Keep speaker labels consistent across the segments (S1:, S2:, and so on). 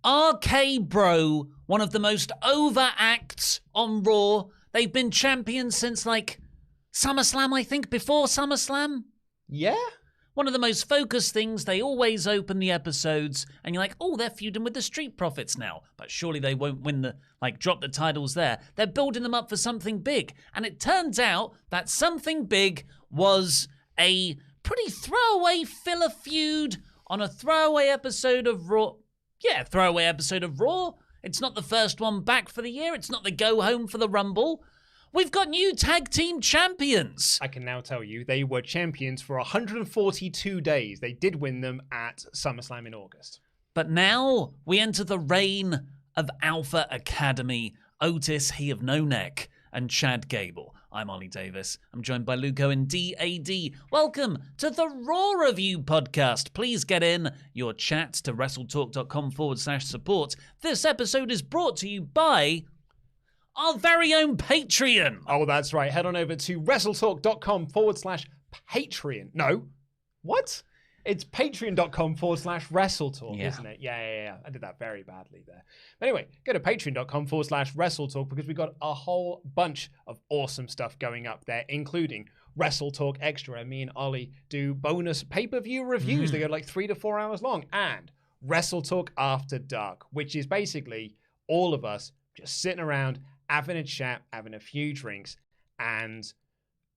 S1: RKBro, one of the most over acts on Raw. They've been champions since, like, SummerSlam, I think, before SummerSlam.
S2: Yeah?
S1: One of the most focused things, they always open the episodes, and you're like, oh, they're feuding with the Street Profits now. But surely they won't win drop the titles there. They're building them up for something big. And it turns out that something big was a pretty throwaway filler feud on a throwaway episode of Raw. Yeah, throwaway episode of Raw. It's not the first one back for the year. It's not the go home for the Rumble. We've got new tag team champions.
S2: I can now tell you they were champions for 142 days. They did win them at SummerSlam in August.
S1: But now we enter the reign of Alpha Academy. Otis, he of no neck, and Chad Gable. I'm Ollie Davis. I'm joined by Luco and DAD. Welcome to the Raw Review podcast. Please get in your chats to WrestleTalk.com/support. This episode is brought to you by our very own Patreon.
S2: Oh, that's right. Head on over to WrestleTalk.com/Patreon. No. What? It's Patreon.com/WrestleTalk, isn't it? Yeah. I did that very badly there. Anyway, go to Patreon.com/WrestleTalk because we've got a whole bunch of awesome stuff going up there, including WrestleTalk Extra. Me and Ollie do bonus pay-per-view reviews. They go like 3 to 4 hours long. And WrestleTalk After Dark, which is basically all of us just sitting around, having a chat, having a few drinks, and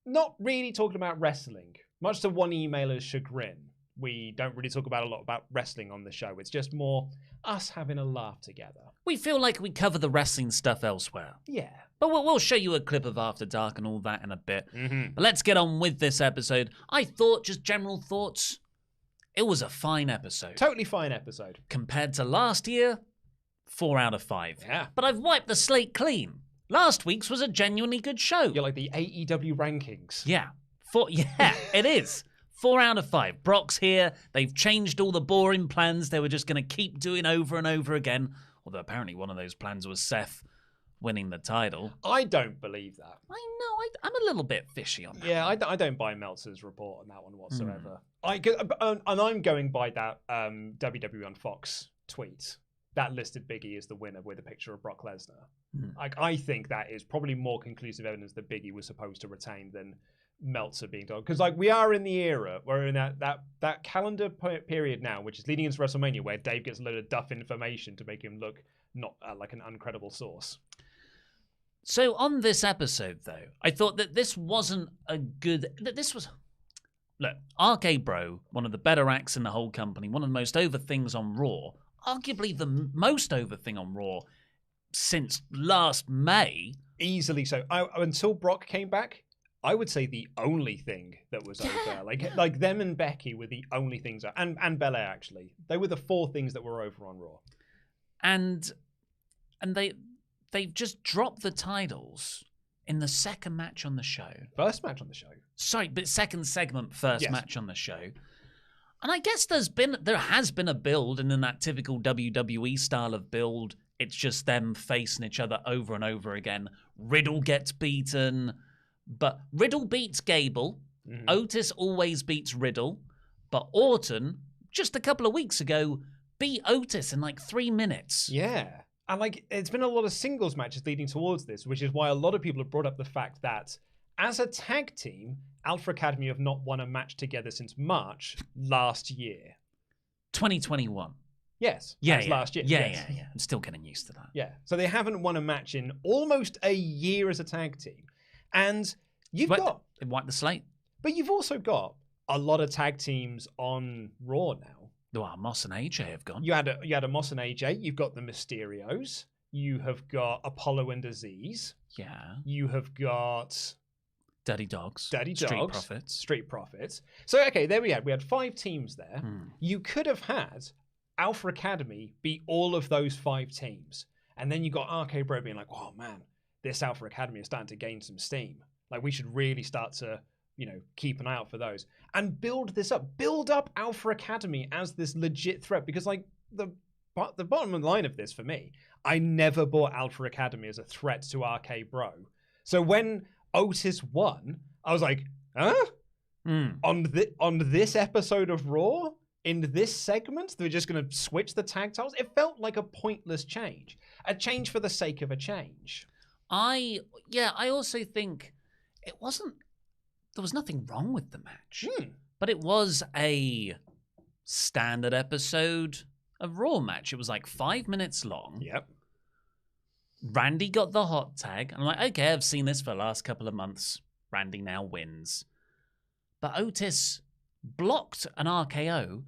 S2: not really talking about wrestling. Much to one emailer's chagrin, we don't really talk about a lot about wrestling on the show. It's just more us having a laugh together.
S1: We feel like we cover the wrestling stuff elsewhere.
S2: Yeah.
S1: But we'll show you a clip of After Dark and all that in a bit. But let's get on with this episode. I thought, just general thoughts, it was a fine episode.
S2: Totally fine episode.
S1: Compared to last year, 4 out of 5.
S2: Yeah.
S1: But I've wiped the slate clean. Last week's was a genuinely good show.
S2: You're like the AEW rankings.
S1: Yeah. Yeah, it is. 4 out of 5. Brock's here. They've changed all the boring plans they were just going to keep doing over and over again. Although apparently one of those plans was Seth winning the title.
S2: I don't believe that.
S1: I know. I'm a little bit fishy on that.
S2: Yeah, I don't buy Meltzer's report on that one whatsoever. And I'm going by that WWE on Fox tweet. That listed Big E as the winner with a picture of Brock Lesnar. I think that is probably more conclusive evidence that Big E was supposed to retain than Meltzer being told. Because we are in the era, we're in that calendar period now, which is leading into WrestleMania, where Dave gets a load of duff information to make him look not like an uncredible source.
S1: So on this episode, though, I thought that this wasn't a good... This was... Look, RK-Bro, one of the better acts in the whole company, one of the most over things on Raw, arguably the most over thing on Raw since last May.
S2: Easily so. Until Brock came back, I would say the only thing that was over. Like them and Becky were the only things, and Belair, actually. They were the 4 things that were over on Raw.
S1: And they've just dropped the titles in the second match on the show.
S2: First match on the show.
S1: Sorry, but second segment, first match on the show. And I guess there has been a build, and in that typical WWE style of build, it's just them facing each other over and over again. Riddle gets beaten, but Riddle beats Gable. Otis always beats Riddle, but Orton, just a couple of weeks ago, beat Otis in like 3 minutes.
S2: Yeah. And it's been a lot of singles matches leading towards this, which is why a lot of people have brought up the fact that as a tag team, Alpha Academy have not won a match together since March last year.
S1: 2021.
S2: Yes. Last year.
S1: Yeah. I'm still getting used to that.
S2: Yeah. So they haven't won a match in almost a year as a tag team. And they
S1: wiped the slate.
S2: But you've also got a lot of tag teams on Raw now.
S1: Well, Moss and AJ have gone.
S2: You had a Moss and AJ. You've got the Mysterios. You have got Apollo and Aziz.
S1: Yeah.
S2: You have got
S1: Dirty Dogs.
S2: Street Profits. So, okay, there we had. We had 5 teams there. You could have had Alpha Academy beat all of those 5 teams. And then you got RK-Bro being like, oh, man, this Alpha Academy is starting to gain some steam. Like, we should really start to, keep an eye out for those. And build this up. Build up Alpha Academy as this legit threat. Because, the bottom line of this for me, I never bought Alpha Academy as a threat to RK-Bro. So when Otis won, I was like, huh? On this episode of Raw? in this segment, they were just going to switch the tag titles. It felt like a pointless change. A change for the sake of a change.
S1: I also think it wasn't... There was nothing wrong with the match. But it was a standard episode of Raw match. It was like 5 minutes long.
S2: Yep.
S1: Randy got the hot tag. I'm like, okay, I've seen this for the last couple of months. Randy now wins. But Otis blocked an RKO.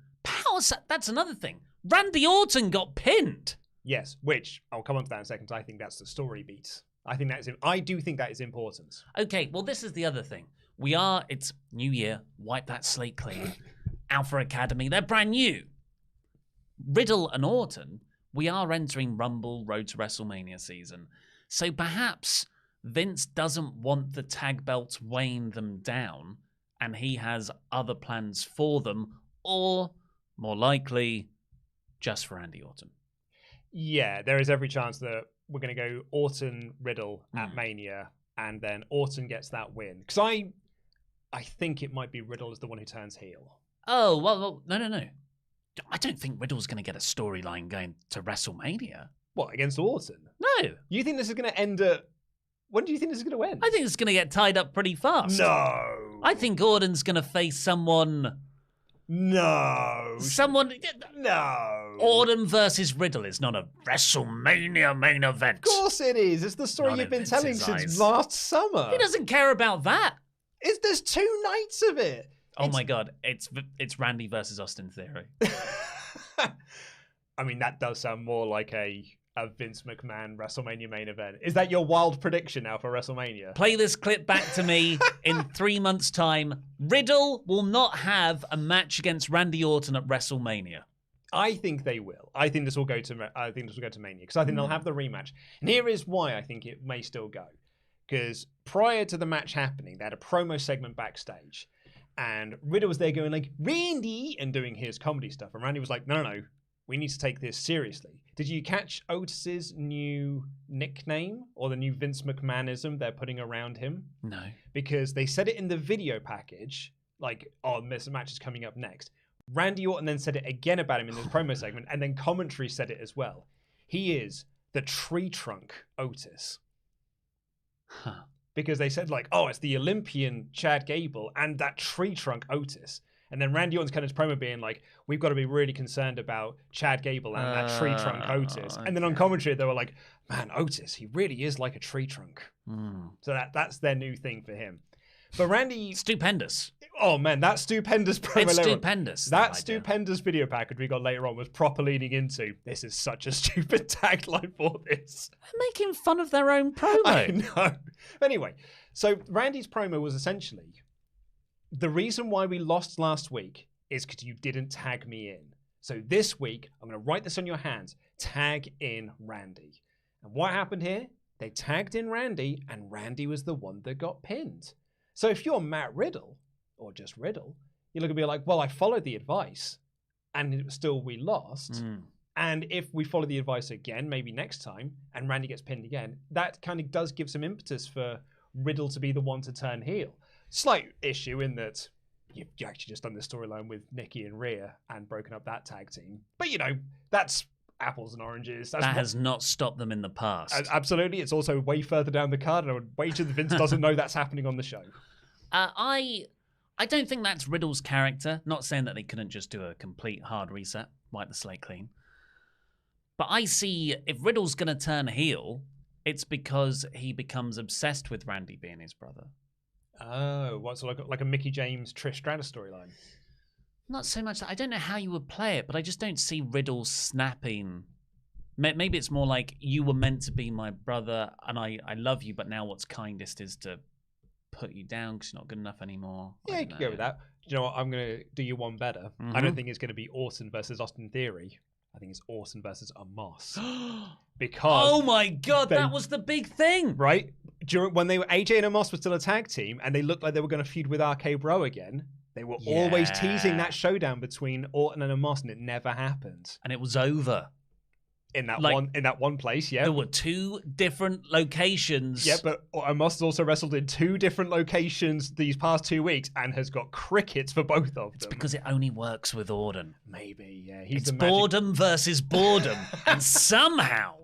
S1: That's another thing. Randy Orton got pinned.
S2: Yes, which I'll come on to that in a second. I think that's the story beat. I do think that is important.
S1: Okay, well, this is the other thing. It's New Year. Wipe that slate clean. Alpha Academy, they're brand new. Riddle and Orton, we are entering Rumble Road to WrestleMania season. So perhaps Vince doesn't want the tag belts weighing them down, and he has other plans for them, or more likely, just for Randy Orton.
S2: Yeah, there is every chance that we're going to go Orton Riddle at Mania, and then Orton gets that win. Because I think it might be Riddle is the one who turns heel.
S1: Oh, well, no. I don't think Riddle's going to get a storyline going to WrestleMania.
S2: What, against Orton?
S1: No.
S2: You think this is going to end at... When do you think this is going to end?
S1: I think it's going to get tied up pretty fast.
S2: No.
S1: I think Orton's going to face someone...
S2: No. No.
S1: Orton versus Riddle is not a WrestleMania main event.
S2: Of course it is. It's the story you've been telling since last summer.
S1: He doesn't care about that.
S2: There's 2 nights of it.
S1: Oh my God. It's Randy versus Austin Theory.
S2: I mean, that does sound more like a Vince McMahon WrestleMania main event. Is that your wild prediction now for WrestleMania?
S1: Play this clip back to me in 3 months' time. Riddle will not have a match against Randy Orton at WrestleMania.
S2: I think they will. I think this will go to Mania because I think they'll have the rematch. And here is why I think it may still go. Because prior to the match happening, they had a promo segment backstage. And Riddle was there going like, Randy, and doing his comedy stuff. And Randy was like, no, we need to take this seriously. Did you catch Otis's new nickname or the new Vince McMahonism they're putting around him?
S1: No.
S2: Because they said it in the video package, like, oh, this match is coming up next. Randy Orton then said it again about him in this promo segment, and then commentary said it as well. He is the tree trunk Otis.
S1: Huh.
S2: Because they said, like, oh, it's the Olympian Chad Gable and that tree trunk Otis. And then Randy Orton's kind of promo being like, we've got to be really concerned about Chad Gable and that tree trunk Otis. Okay. And then on commentary, they were like, man, Otis, he really is like a tree trunk. So that's their new thing for him. But Randy...
S1: Stupendous.
S2: Oh, man, that stupendous promo.
S1: It's stupendous.
S2: That stupendous video package we got later on was proper leaning into, this is such a stupid tagline for this.
S1: They're making fun of their own promo.
S2: I know. Anyway, so Randy's promo was essentially... The reason why we lost last week is because you didn't tag me in. So this week, I'm going to write this on your hands. Tag in Randy. And what happened here? They tagged in Randy, and Randy was the one that got pinned. So if you're Matt Riddle, or just Riddle, you're going to be like, well, I followed the advice, and still we lost. And if we follow the advice again, maybe next time, and Randy gets pinned again, that kind of does give some impetus for Riddle to be the one to turn heel. Slight issue in that you actually just done the storyline with Nicky and Rhea and broken up that tag team. But, that's apples and oranges.
S1: That has not stopped them in the past.
S2: Absolutely. It's also way further down the card, and I would wager that Vince doesn't know that's happening on the show.
S1: I don't think that's Riddle's character. Not saying that they couldn't just do a complete hard reset, wipe the slate clean. But I see if Riddle's going to turn heel, it's because he becomes obsessed with Randy being his brother.
S2: Oh, what's like a Mickie James Trish Stratus storyline?
S1: Not so much that. I don't know how you would play it, but I just don't see Riddle snapping. Maybe it's more like, you were meant to be my brother, and I love you, but now what's kindest is to put you down because you're not good enough anymore.
S2: Yeah, you can go with that. You know what? I'm going to do you one better. I don't think it's going to be Orton versus Austin Theory. I think it's Orton versus Amos. Because
S1: oh my God, that was the big thing.
S2: Right? When AJ and Amos were still a tag team and they looked like they were going to feud with RKBro again, they were always teasing that showdown between Orton and Amos, and it never happened.
S1: And it was over.
S2: in that one place. Yeah,
S1: there were 2 different locations.
S2: Yeah, but Amos has also wrestled in 2 different locations these past 2 weeks and has got crickets for both of them.
S1: It's because it only works with Auden.
S2: Maybe, yeah.
S1: It's boredom versus boredom, and somehow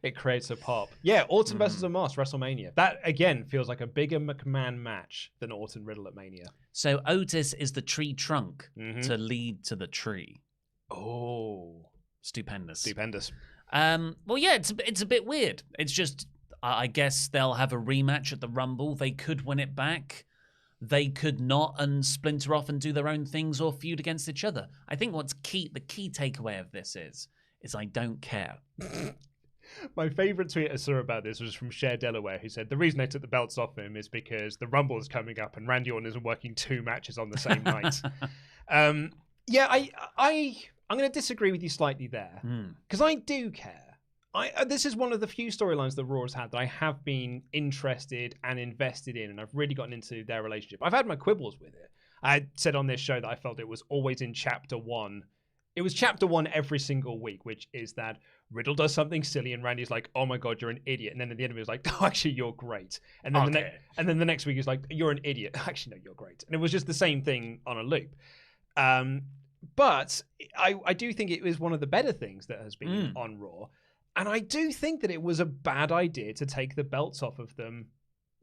S2: it creates a pop. Yeah, Orton versus Amos, WrestleMania. That again feels like a bigger McMahon match than Orton Riddle at Mania.
S1: So Otis is the tree trunk to lead to the tree.
S2: Oh,
S1: stupendous. Well, yeah, it's a bit weird. It's just, I guess they'll have a rematch at the Rumble. They could win it back. They could not and splinter off and do their own things or feud against each other. I think the key takeaway of this is I don't care.
S2: My favorite tweet I saw about this was from Cher Delaware, who said the reason they took the belts off him is because the Rumble is coming up and Randy Orton isn't working 2 matches on the same night. Yeah, I'm going to disagree with you slightly there because I do care. This is one of the few storylines that Raw has had that I have been interested and invested in, and I've really gotten into their relationship. I've had my quibbles with it. I said on this show that I felt it was always in chapter 1. It was chapter 1 every single week, which is that Riddle does something silly and Randy's like, "Oh my God, you're an idiot." And then at the end of it, it's like, "Oh, actually, you're great." And then the next week, he's like, "You're an idiot." Actually, no, you're great. And it was just the same thing on a loop. But I do think it was one of the better things that has been on Raw. And I do think that it was a bad idea to take the belts off of them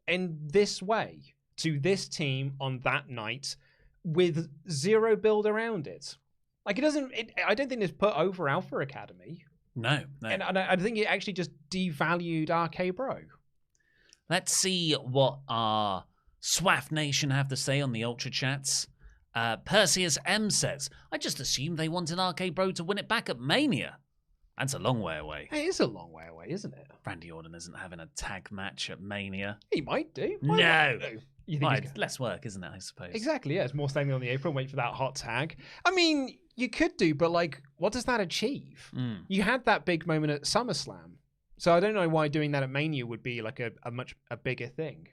S2: in this way to this team on that night with 0 build around it. Like, I don't think it's put over Alpha Academy.
S1: No.
S2: And I think it actually just devalued RKBro.
S1: Let's see what our SWAF Nation have to say on the Ultrachats. Perseus M says, I just assumed they wanted RKBro to win it back at Mania. That's a long way away.
S2: It is a long way away, isn't it?
S1: Randy Orton isn't having a tag match at Mania.
S2: He might do.
S1: No.
S2: You think
S1: it's less work, isn't it, I suppose?
S2: Exactly, yeah. It's more standing on the apron, wait for that hot tag. I mean, you could do, but like, what does that achieve? You had that big moment at SummerSlam. So I don't know why doing that at Mania would be like a much bigger thing.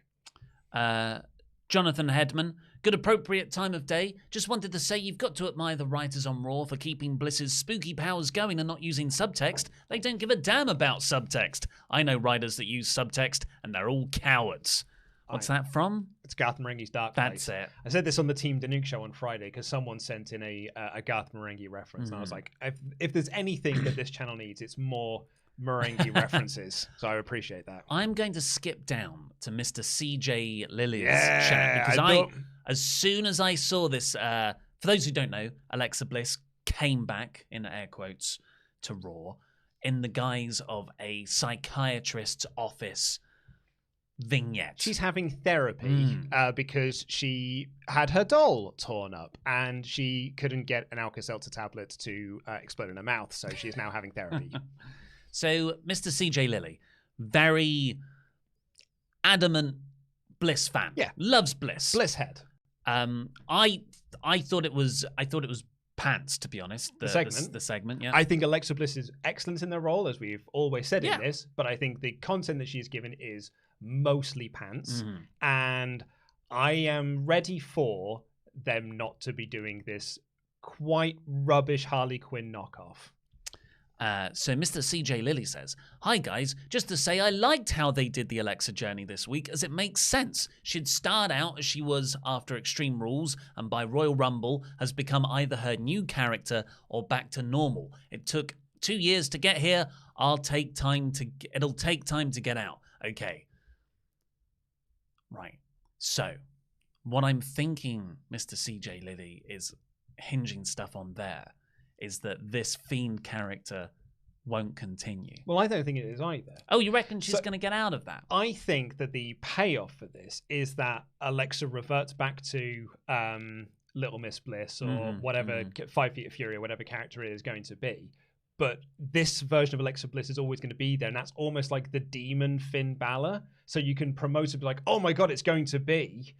S1: Jonathan Hedman, good appropriate time of day. Just wanted to say you've got to admire the writers on Raw for keeping Bliss's spooky powers going and not using subtext. They don't give a damn about subtext. I know writers that use subtext and they're all cowards. What's that from?
S2: It's Garth Marenghi's Dark
S1: That's
S2: Place.
S1: it.
S2: I said this on the Team Danuke show on Friday because someone sent in a Garth Marenghi reference. And I was like, if there's anything that this channel needs, it's more Marenghi references. So I appreciate that.
S1: I'm going to skip down to Mr. CJ Lilly's chat because as soon as I saw this, for those who don't know, Alexa Bliss came back, in air quotes, to Raw in the guise of a psychiatrist's office vignette.
S2: She's having therapy because she had her doll torn up and she couldn't get an Alka-Seltzer tablet to explode in her mouth, so she is now having therapy.
S1: So, Mr. CJ Lilly, very adamant Bliss fan.
S2: Yeah,
S1: loves Bliss.
S2: Bliss head.
S1: I thought it was pants, to be honest. The segment. Yeah.
S2: I think Alexa Bliss is excellent in their role, as we've always said in this. But I think the content that she's given is mostly pants, and I am ready for them not to be doing this quite rubbish Harley Quinn knockoff.
S1: So Mr. CJ Lilly says, hi guys, just to say I liked how they did the Alexa journey this week as it makes sense. She'd start out as she was after Extreme Rules and by Royal Rumble has become either her new character or back to normal. It took 2 years to get here. It'll take time to get out. Okay. Right. So what I'm thinking, Mr. CJ Lilly, is hinging stuff on there. Is that this Fiend character won't continue.
S2: Well, I don't think it is either.
S1: Oh, you reckon she's going to get out of that?
S2: I think that the payoff for this is that Alexa reverts back to Little Miss Bliss or whatever, 5 Feet of Fury or whatever character it is going to be. But this version of Alexa Bliss is always going to be there, and that's almost like the demon Finn Balor. So you can promote it, be like, oh my God, it's going to be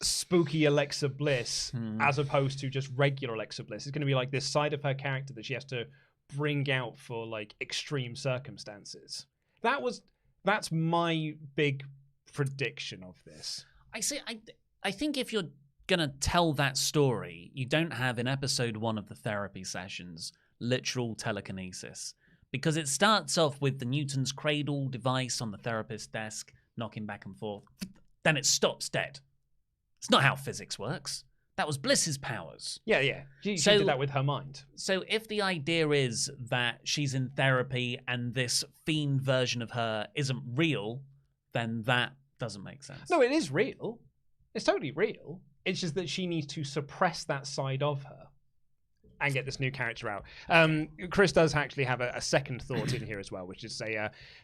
S2: spooky Alexa Bliss as opposed to just regular Alexa Bliss. It's going to be like this side of her character that she has to bring out for like extreme circumstances. That's my big prediction of this.
S1: I think if you're going to tell that story, you don't have in episode 1 of the therapy sessions literal telekinesis. Because it starts off with the Newton's cradle device on the therapist's desk, knocking back and forth. Then it stops dead. It's not how physics works. That was Bliss's powers.
S2: Yeah. She did that with her mind.
S1: So if the idea is that she's in therapy and this fiend version of her isn't real, then that doesn't make sense.
S2: No, it is real. It's totally real. It's just that she needs to suppress that side of her and get this new character out. Chris does actually have a second thought in here as well, which is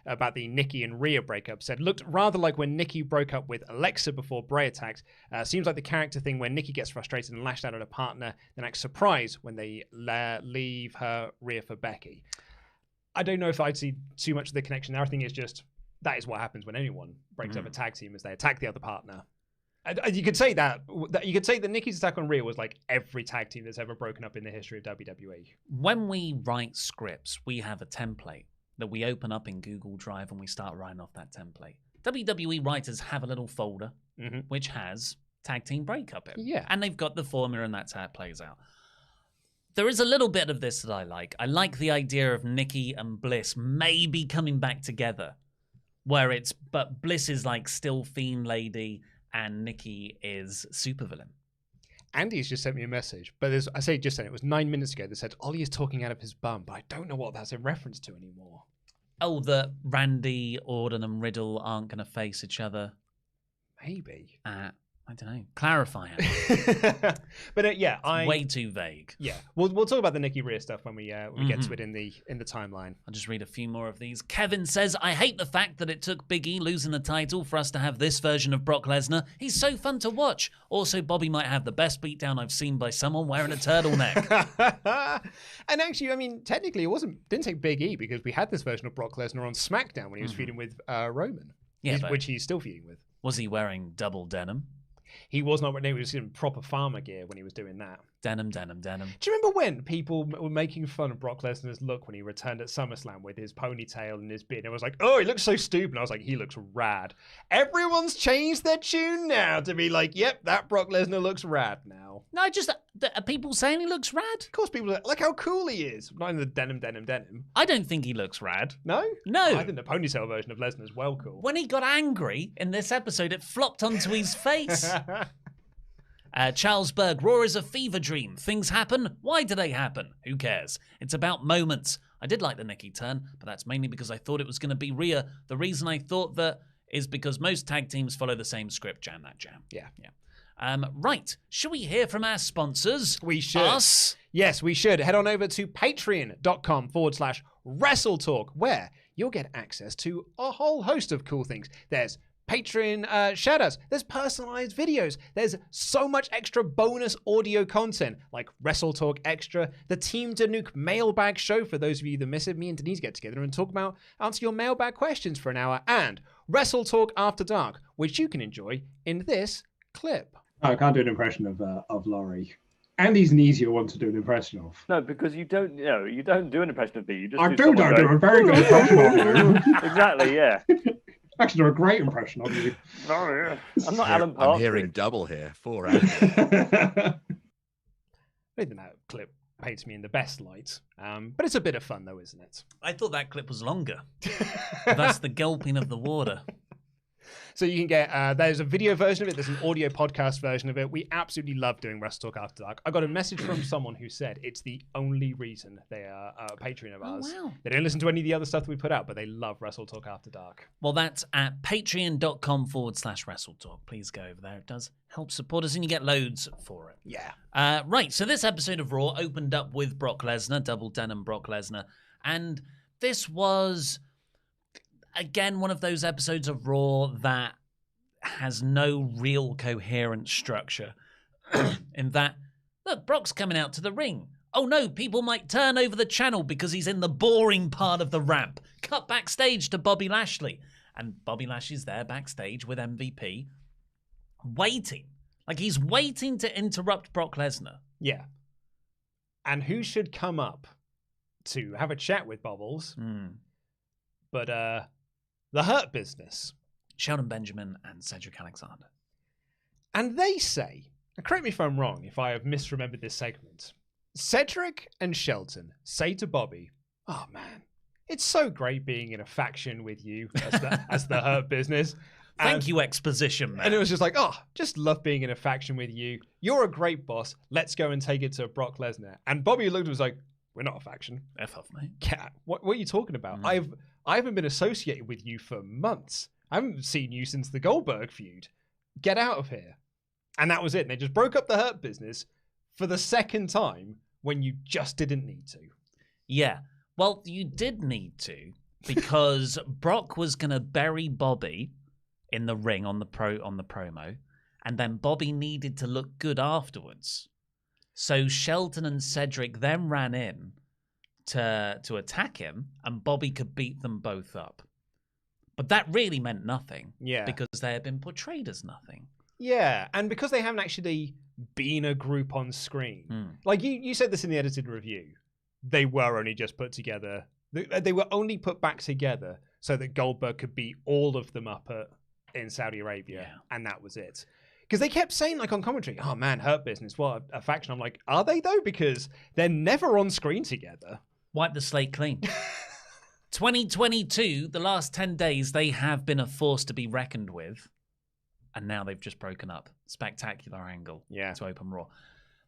S2: about the Nicky and Rhea breakup. Said, looked rather like when Nicky broke up with Alexa before Bray attacked. Seems like the character thing where Nicky gets frustrated and lashed out at a partner, then acts surprised when they leave her Rhea for Becky. I don't know if I'd see too much of the connection there. I think it's just, that is what happens when anyone breaks up a tag team, is they attack the other partner. You could say that Nikki's attack on Rhea was like every tag team that's ever broken up in the history of WWE.
S1: When we write scripts, we have a template that we open up in Google Drive and we start writing off that template. WWE writers have a little folder which has tag team breakup in.
S2: Yeah.
S1: And they've got the formula and that's how it plays out. There is a little bit of this that I like. I like the idea of Nicky and Bliss maybe coming back together, but Bliss is like still Fiend Lady and Nicky is supervillain.
S2: Andy's just sent me a message, but it was 9 minutes ago that said Oli is talking out of his bum, but I don't know what that's in reference to anymore.
S1: Oh, that Randy Orton and Riddle aren't going to face each other?
S2: Maybe.
S1: I don't know. Clarify it.
S2: But
S1: it's way too vague.
S2: Yeah, we'll talk about the Nicky Rhea stuff when we get to it in the timeline.
S1: I'll just read a few more of these. Kevin says, I hate the fact that it took Big E losing the title for us to have this version of Brock Lesnar. He's so fun to watch. Also, Bobby might have the best beatdown I've seen by someone wearing a turtleneck.
S2: And actually, I mean, technically, didn't take Big E because we had this version of Brock Lesnar on SmackDown when he was feuding with Roman, which he's still feuding with.
S1: Was he wearing double denim?
S2: He was not. He was in proper farmer gear when he was doing that.
S1: Denim.
S2: Do you remember when people were making fun of Brock Lesnar's look when he returned at SummerSlam with his ponytail and his beard? It was like, oh, he looks so stupid. And I was like, he looks rad. Everyone's changed their tune now to be like, yep, that Brock Lesnar looks rad now.
S1: No, are people saying he looks rad?
S2: Of course, people are like how cool he is. Not in the denim.
S1: I don't think he looks rad.
S2: No?
S1: No.
S2: I think the ponytail version of Lesnar is well cool.
S1: When he got angry in this episode, it flopped onto his face. Charles Berg, Raw is a fever dream. Things happen. Why do they happen? Who cares? It's about moments. I did like the Nicky turn, but that's mainly because I thought it was going to be Rhea. The reason I thought that is because most tag teams follow the same script. Jam.
S2: Yeah.
S1: Right. Should we hear from our sponsors?
S2: We should.
S1: Us?
S2: Yes, we should. Head on over to patreon.com/WrestleTalk, where you'll get access to a whole host of cool things. There's Patreon shoutouts, there's personalized videos, there's so much extra bonus audio content like WrestleTalk Extra, the Team Danuke mailbag show for those of you that miss it. Me and Denise get together and answer your mailbag questions for an hour, and WrestleTalk After Dark, which you can enjoy in this clip.
S3: I can't do an impression of Laurie. Andy's an easier one to do an impression of.
S4: No, because you don't do an impression of me. You just
S3: I do a very good impression of you.
S4: Exactly, yeah.
S3: Actually, do a great impression of you.
S4: Oh, yeah. I'm not Alan Partridge.
S5: I'm hearing double here. 4 hours.
S2: I think that clip paints me in the best light. But it's a bit of fun, though, isn't it?
S1: I thought that clip was longer. That's the gulping of the water.
S2: So you can get, there's a video version of it, there's an audio podcast version of it. We absolutely love doing WrestleTalk After Dark. I got a message from someone who said it's the only reason they are a Patreon of ours.
S1: Oh, wow.
S2: They don't listen to any of the other stuff that we put out, but they love WrestleTalk After Dark.
S1: Well, that's at patreon.com/WrestleTalk. Please go over there. It does help support us and you get loads for it.
S2: Yeah.
S1: Right, so this episode of Raw opened up with Brock Lesnar, double denim Brock Lesnar. And this was, again, one of those episodes of Raw that has no real coherent structure. In that, look, Brock's coming out to the ring. Oh no, people might turn over the channel because he's in the boring part of the ramp. Cut backstage to Bobby Lashley. And Bobby Lashley's there backstage with MVP, waiting. Like he's waiting to interrupt Brock Lesnar.
S2: Yeah. And who should come up to have a chat with Bobbles? But the Hurt Business.
S1: Shelton Benjamin and Cedric Alexander.
S2: And they say, and correct me if I'm wrong, if I have misremembered this segment, Cedric and Shelton say to Bobby, "Oh man, it's so great being in a faction with you as the Hurt Business."
S1: Thank you, exposition, man.
S2: And it was just like, oh, just love being in a faction with you. You're a great boss. Let's go and take it to Brock Lesnar. And Bobby looked and was like, we're not a faction.
S1: F off, mate.
S2: What are you talking about? I haven't been associated with you for months. I haven't seen you since the Goldberg feud. Get out of here. And that was it. And they just broke up the Hurt Business for the second time when you just didn't need to.
S1: Yeah. Well, you did need to, because Brock was going to bury Bobby in the ring on the promo, and then Bobby needed to look good afterwards. So Shelton and Cedric then ran in to attack him, and Bobby could beat them both up. But that really meant nothing.
S2: Yeah.
S1: Because they had been portrayed as nothing.
S2: Yeah, and because they haven't actually been a group on screen. Like you said this in the edited review, they were only just put together. They were only put back together so that Goldberg could beat all of them up in Saudi Arabia, and that was it. Because they kept saying, like, on commentary, oh man, Hurt Business, what a faction. I'm like, are they though? Because they're never on screen together.
S1: Wipe the slate clean. 2022, the last 10 days, they have been a force to be reckoned with. And now they've just broken up. Spectacular angle to open Raw.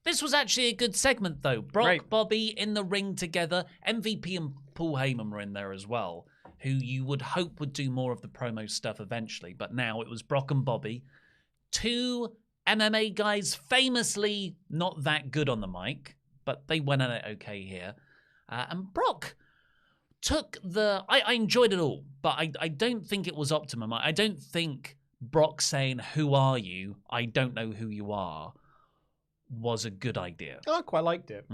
S1: This was actually a good segment, though. Brock, Bobby in the ring together. MVP and Paul Heyman were in there as well, who you would hope would do more of the promo stuff eventually. But now it was Brock and Bobby. Two MMA guys, famously not that good on the mic, but they went at it okay here. And Brock took I enjoyed it all, but I don't think it was optimum. I don't think Brock saying, "Who are you? I don't know who you are," was a good idea.
S2: I quite liked it.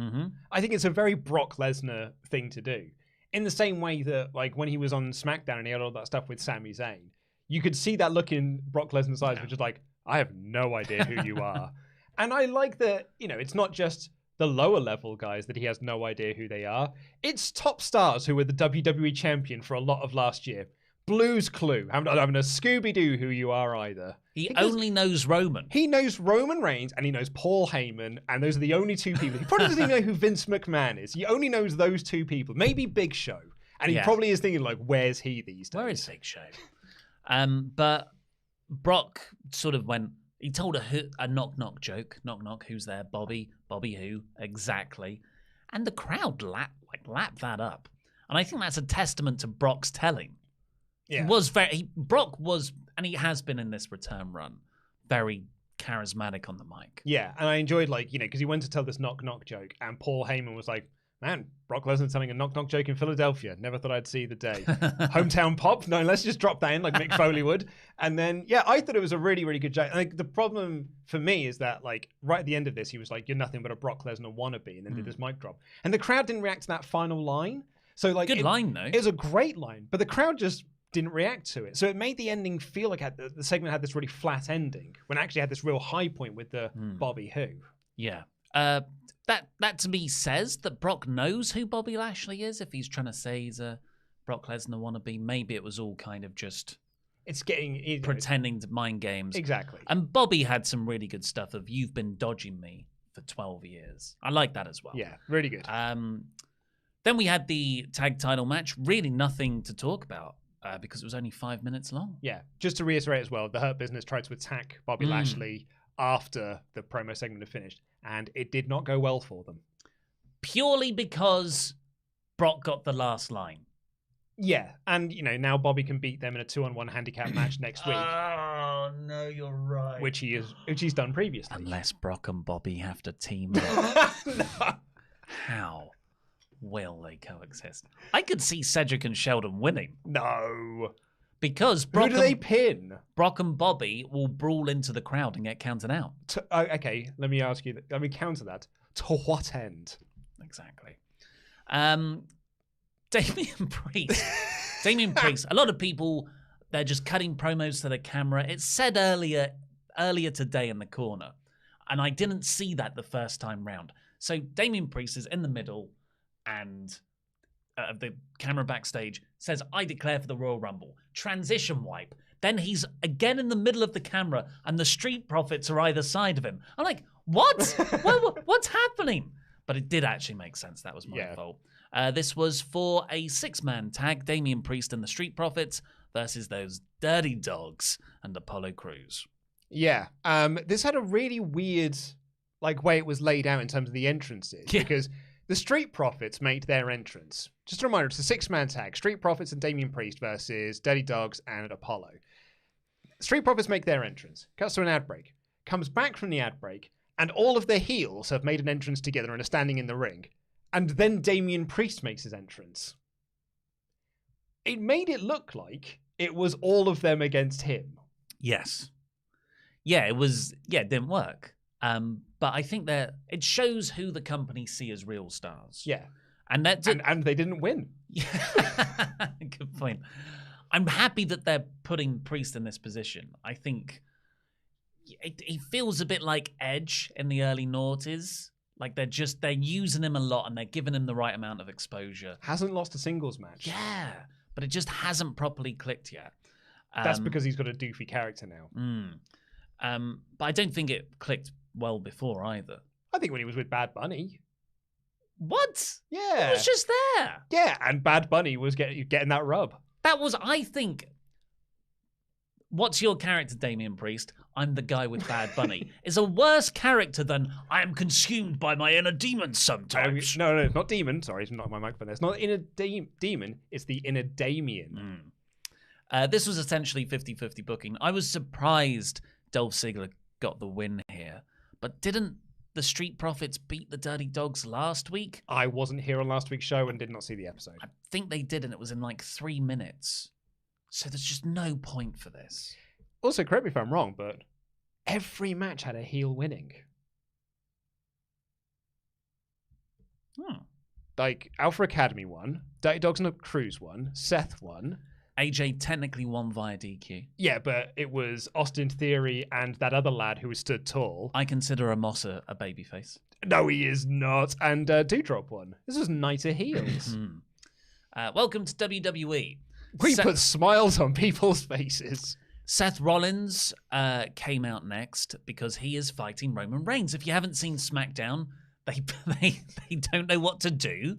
S2: I think it's a very Brock Lesnar thing to do. In the same way that, like, when he was on SmackDown and he had all that stuff with Sami Zayn, you could see that look in Brock Lesnar's eyes, which is like, I have no idea who you are. And I like that, it's not just the lower level guys that he has no idea who they are. It's top stars who were the WWE champion for a lot of last year. Blue's Clue. I'm not having a Scooby-Doo who you are either.
S1: He only knows Roman.
S2: He knows Roman Reigns and he knows Paul Heyman, and those are the only two people. He probably doesn't even know who Vince McMahon is. He only knows those two people. Maybe Big Show. And he probably is thinking, like, where's he these days?
S1: Where is Big Show? But Brock sort of he told a knock-knock joke. Knock-knock, who's there? Bobby. Bobby who? Exactly. And the crowd lapped that up. And I think that's a testament to Brock's telling. Yeah. Brock was, and he has been in this return run, very charismatic on the mic.
S2: Yeah, and I enjoyed, because he went to tell this knock-knock joke, and Paul Heyman was like, man, Brock Lesnar telling a knock-knock joke in Philadelphia. Never thought I'd see the day. Hometown pop? No, let's just drop that in like Mick Foley would. And then, I thought it was a really, really good joke. Like, the problem for me is that, like, right at the end of this, he was like, you're nothing but a Brock Lesnar wannabe, and then did this mic drop. And the crowd didn't react to that final line. So, like,
S1: good line, though.
S2: It was a great line, but the crowd just didn't react to it. So it made the ending feel like the segment had this really flat ending, when it actually had this real high point with the Bobby Who.
S1: Yeah. That to me says that Brock knows who Bobby Lashley is. If he's trying to say he's a Brock Lesnar wannabe, maybe it was all kind of just pretending to mind games.
S2: Exactly.
S1: And Bobby had some really good stuff of, you've been dodging me for 12 years. I like that as well.
S2: Yeah, really good.
S1: Then we had the tag title match. Really nothing to talk about. Because it was only 5 minutes long.
S2: Yeah, just to reiterate as well, the Hurt Business tried to attack Bobby Lashley after the promo segment had finished, and it did not go well for them.
S1: Purely because Brock got the last line.
S2: Yeah, and now Bobby can beat them in a 2-on-1 handicap match next week.
S1: Oh no, you're right.
S2: Which he's done previously.
S1: Unless Brock and Bobby have to team up.
S2: No.
S1: How will they coexist? I could see Cedric and Sheldon winning.
S2: No.
S1: Because
S2: who do they pin?
S1: Brock and Bobby will brawl into the crowd and get counted out.
S2: Okay, let me ask you. Let me counter that. To what end?
S1: Exactly. Damian Priest. Damian Priest. A lot of people, they're just cutting promos to the camera. It said earlier today in the corner, and I didn't see that the first time round. So Damian Priest is in the middle, and the camera backstage says, "I declare for the Royal Rumble." Transition wipe. Then he's again in the middle of the camera, and the Street Profits are either side of him. I'm like, what? What's happening? But it did actually make sense. That was my
S2: Yeah.
S1: fault. This was for a 6-man tag, Damian Priest and the Street Profits versus those Dirty Dogs and Apollo Crews.
S2: Yeah. This had a really weird way it was laid out in terms of the entrances.
S1: Yeah.
S2: Because the Street Profits made their entrance. Just a reminder, it's a 6-man tag. Street Profits and Damian Priest versus Dirty Dogs and Apollo. Street Profits make their entrance. Cuts to an ad break. Comes back from the ad break. And all of the heels have made an entrance together and are standing in the ring. And then Damian Priest makes his entrance. It made it look like it was all of them against him.
S1: Yes. Yeah, it was. Yeah, it didn't work. But I think that it shows who the company see as real stars.
S2: Yeah.
S1: And that
S2: And they didn't win.
S1: Yeah. Good point. I'm happy that they're putting Priest in this position. I think he feels a bit like Edge in the early noughties. Like they're using him a lot and they're giving him the right amount of exposure.
S2: Hasn't lost a singles match.
S1: Yeah, but it just hasn't properly clicked yet.
S2: That's because he's got a doofy character now.
S1: But I don't think it clicked well before either.
S2: I think when he was with Bad Bunny.
S1: What?
S2: Yeah.
S1: He was just there.
S2: Yeah, and Bad Bunny was getting that rub.
S1: That was, I think, what's your character, Damian Priest? I'm the guy with Bad Bunny. Is a worse character than I am consumed by my inner demons sometimes.
S2: No, not demon. Sorry, it's not my microphone. It's not inner demon. It's the inner Damien.
S1: This was essentially 50-50 booking. I was surprised Dolph Ziggler got the win here. But didn't the Street Profits beat the Dirty Dogs last week?
S2: I wasn't here on last week's show and did not see the episode.
S1: I think they did, and it was in like 3 minutes. So there's just no point for this.
S2: Also, correct me if I'm wrong, but every match had a heel winning. Like, Alpha Academy won, Dirty Dogs and Crews won, Seth won.
S1: AJ technically won via DQ.
S2: Yeah, but it was Austin Theory and that other lad who was stood tall.
S1: I consider Amosa a babyface.
S2: No, he is not. And Doudrop won. This was night of heels.
S1: Welcome to WWE.
S2: We put smiles on people's faces.
S1: Seth Rollins came out next because he is fighting Roman Reigns. If you haven't seen SmackDown, they don't know what to do,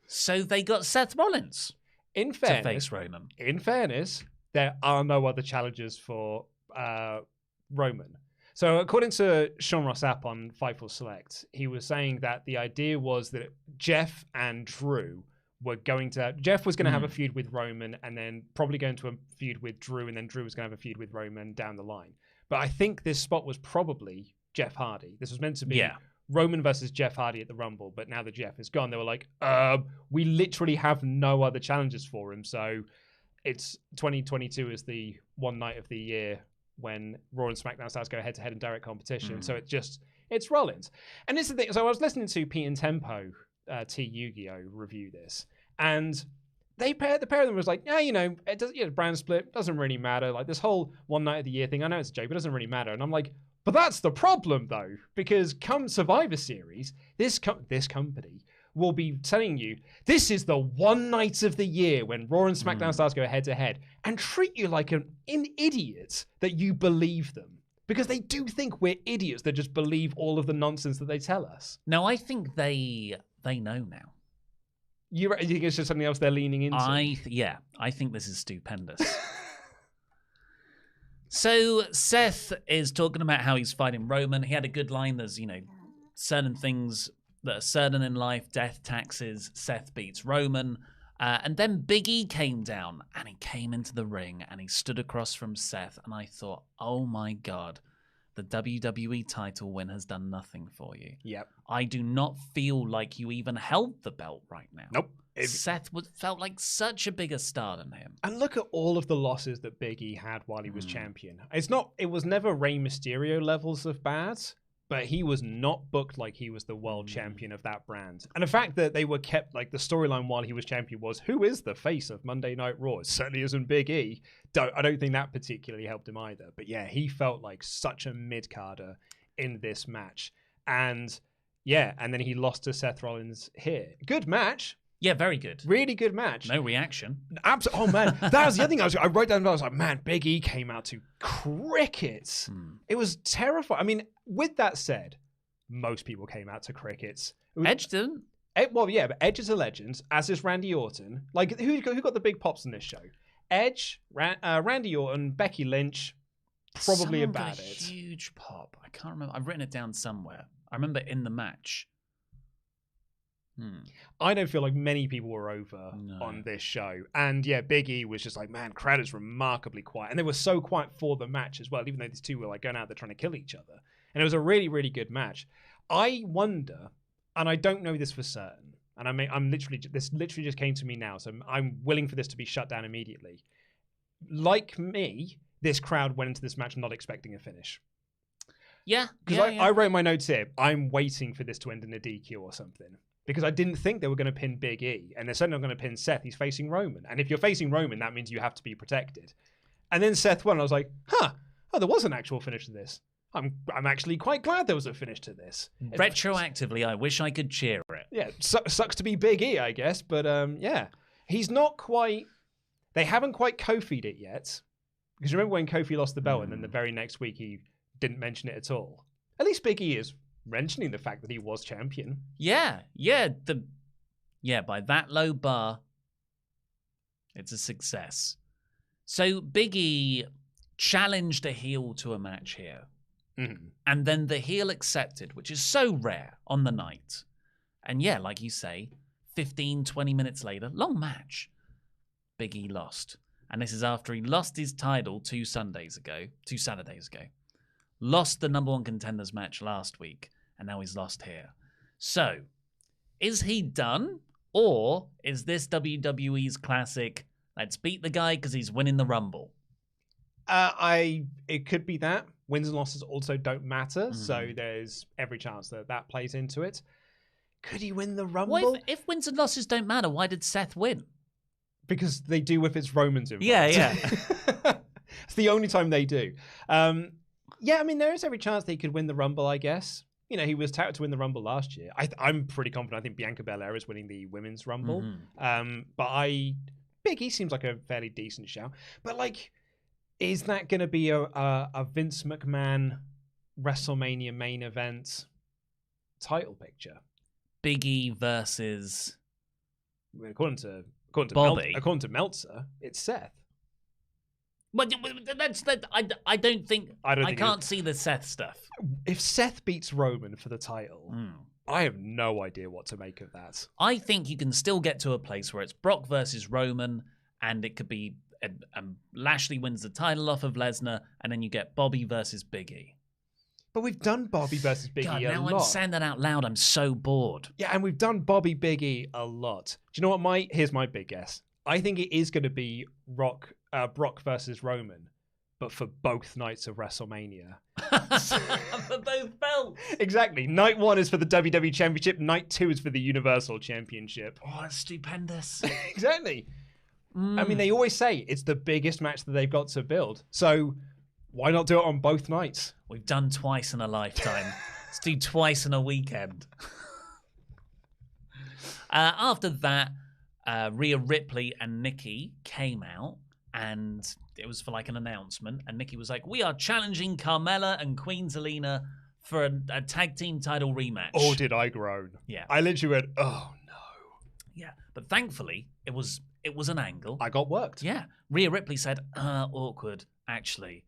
S1: so they got Seth Rollins
S2: to
S1: face Roman.
S2: In fairness, there are no other challengers for Roman. So according to Sean Ross Sapp on Fightful Select, he was saying that the idea was that Jeff and Drew were going to... Jeff was going to have a feud with Roman and then probably going to a feud with Drew, and then Drew was going to have a feud with Roman down the line. But I think this spot was probably Jeff Hardy. This was meant to be Roman versus Jeff Hardy at the Rumble, but now that Jeff is gone, they were like, we literally have no other challengers for him, so it's 2022 is the one night of the year when Raw and SmackDown stars go head-to-head in direct competition, so it's Rollins. And this is the thing, so I was listening to Pete and Tempo T Yu-Gi-Oh review this, and the pair of them was like, yeah, it does, brand split doesn't really matter. Like this whole one night of the year thing, I know it's a joke, but it doesn't really matter. And I'm like, but that's the problem though, because come Survivor Series, this company will be telling you this is the one night of the year when Raw and SmackDown stars go head to head, and treat you like an idiot that you believe them. Because they do think we're idiots that just believe all of the nonsense that they tell us.
S1: No, I think they know now.
S2: You think it's just something else they're leaning into?
S1: I think this is stupendous. So Seth is talking about how he's fighting Roman. He had a good line. There's, certain things that are certain in life, death, taxes. Seth beats Roman. And then Big E came down and he came into the ring and he stood across from Seth. And I thought, oh my God, the WWE title win has done nothing for you.
S2: Yep.
S1: I do not feel like you even held the belt right now.
S2: Nope.
S1: Seth felt like such a bigger star than him.
S2: And look at all of the losses that Big E had while he was champion. It was never Rey Mysterio levels of bad, but he was not booked like he was the world champion of that brand. And the fact that they were kept, like the storyline while he was champion was, who is the face of Monday Night Raw? It certainly isn't Big E. I don't think that particularly helped him either. But yeah, he felt like such a mid-carder in this match. And yeah, and then he lost to Seth Rollins here. Good match.
S1: Yeah, very good.
S2: Really good match.
S1: No reaction.
S2: Absolutely. Oh, man. That was the other thing I wrote down. I was like, man, Big E came out to crickets. It was terrifying. I mean, with that said, most people came out to crickets.
S1: Edge didn't.
S2: Well, yeah, but Edge is a legend, as is Randy Orton. Like, who got the big pops in this show? Edge, Randy Orton, Becky Lynch, probably
S1: Someone
S2: about
S1: got a
S2: it.
S1: huge pop. I can't remember. I've written it down somewhere. I remember in the match.
S2: I don't feel like many people were over on this show. And yeah, Big E was just like, man, crowd is remarkably quiet. And they were so quiet for the match as well, even though these two were like going out there trying to kill each other. And it was a really, really good match. I wonder, and I don't know this for certain, and this literally just came to me now, so I'm willing for this to be shut down immediately. Like me, this crowd went into this match not expecting a finish.
S1: Yeah.
S2: Because I wrote my notes here, I'm waiting for this to end in a DQ or something. Because I didn't think they were going to pin Big E. And they're certainly not going to pin Seth. He's facing Roman. And if you're facing Roman, that means you have to be protected. And then Seth won. And I was like, there was an actual finish to this. I'm actually quite glad there was a finish to this.
S1: Retroactively, I wish I could cheer it.
S2: Yeah, sucks to be Big E, I guess. But yeah, he's not quite... They haven't quite Kofi'd it yet. Because remember when Kofi lost the belt and then the very next week he didn't mention it at all? At least Big E is mentioning the fact that he was champion.
S1: Yeah. By that low bar, it's a success. So Big E challenged a heel to a match here. Mm-hmm. And then the heel accepted, which is so rare on the night. And yeah, like you say, 15, 20 minutes later, long match, Big E lost. And this is after he lost his title 2 Saturdays ago. Lost the number 1 contenders match last week, and now he's lost here. So, is he done? Or is this WWE's classic, let's beat the guy because he's winning the Rumble?
S2: It could be that. Wins and losses also don't matter, so there's every chance that plays into it. Could he win the Rumble?
S1: Well, if wins and losses don't matter, why did Seth win?
S2: Because they do if it's Roman's involved.
S1: Yeah.
S2: It's the only time they do. Yeah, I mean, there is every chance they could win the Rumble, I guess. You know, he was touted to win the Rumble last year. I'm pretty confident. I think Bianca Belair is winning the Women's Rumble. But Big E seems like a fairly decent shout. But, like, is that going to be a Vince McMahon WrestleMania main event title picture?
S1: Big E versus...
S2: According to
S1: Bobby.
S2: According to Meltzer, it's Seth.
S1: But I don't think I can't see the Seth stuff.
S2: If Seth beats Roman for the title, I have no idea what to make of that.
S1: I think you can still get to a place where it's Brock versus Roman, and it could be Lashley wins the title off of Lesnar, and then you get Bobby versus Big E.
S2: But we've done Bobby versus Big E a lot.
S1: Now I'm saying that out loud. I'm so bored.
S2: Yeah, and we've done Bobby Big E a lot. Do you know what? Here's my big guess. I think it is going to be Brock versus Roman, but for both nights of WrestleMania.
S1: For both belts.
S2: Exactly. Night 1 is for the WWE Championship. Night 2 is for the Universal Championship.
S1: Oh, that's stupendous.
S2: Exactly. I mean, they always say it's the biggest match that they've got to build. So why not do it on both nights?
S1: We've done twice in a lifetime. Let's do twice in a weekend. After that, Rhea Ripley and Nicky came out, and it was for like an announcement. And Nicky was like, "We are challenging Carmella and Queen Zelina for a tag team title rematch."
S2: Oh, did I groan?
S1: Yeah,
S2: I literally went, "Oh no."
S1: Yeah, but thankfully it was an angle.
S2: I got worked.
S1: Yeah, Rhea Ripley said, "Awkward, actually."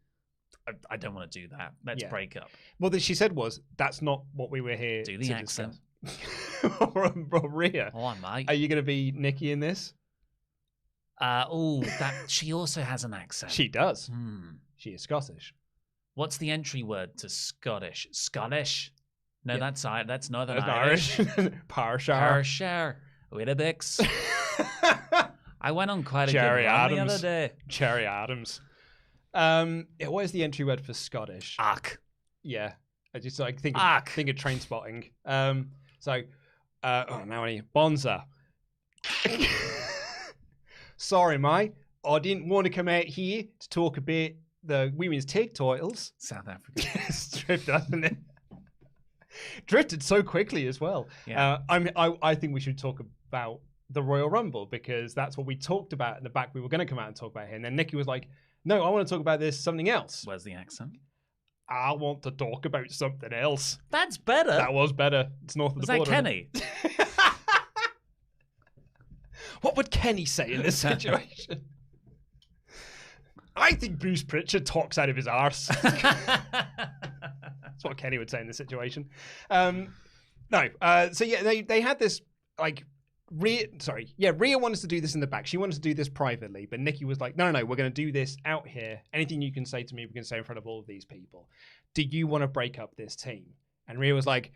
S1: I don't want to do that. Let's break up.
S2: Well, what she said was, "That's not what we were here
S1: to do the accent."
S2: Rhea,
S1: oh, mate.
S2: Are you going to be Nicky in this?
S1: That she also has an accent.
S2: She does. She is Scottish.
S1: What's the entry word to Scottish? Scottish? No, that's Northern
S2: Irish.
S1: Pershire. Weetabix. I went on quite a
S2: Jerry
S1: good run
S2: Adams.
S1: the other day.
S2: Cherry Adams. What is the entry word for Scottish?
S1: Ark.
S2: Yeah. I just think of Train Spotting. Now I need Bonza. Sorry, mate. I didn't want to come out here to talk about the women's tag titles.
S1: South Africa.
S2: It's drifted, hasn't it? Drifted so quickly as well.
S1: Yeah.
S2: I think we should talk about the Royal Rumble, because that's what we talked about in the back. We were going to come out and talk about here. And then Nicky was like, "No, I want to talk about something else."
S1: Where's the accent?
S2: I want to talk about something else.
S1: That's better.
S2: That was better. It's north of
S1: Was
S2: the
S1: that
S2: border.
S1: Kenny?
S2: What would Kenny say in this situation? I think Bruce Pritchard talks out of his arse. That's what Kenny would say in this situation. So yeah, they had this like Rhea wanted to do this in the back. She wanted to do this privately, but Nicky was like, no, we're going to do this out here. Anything you can say to me, we can say in front of all of these people. Do you want to break up this team? And Rhea was like,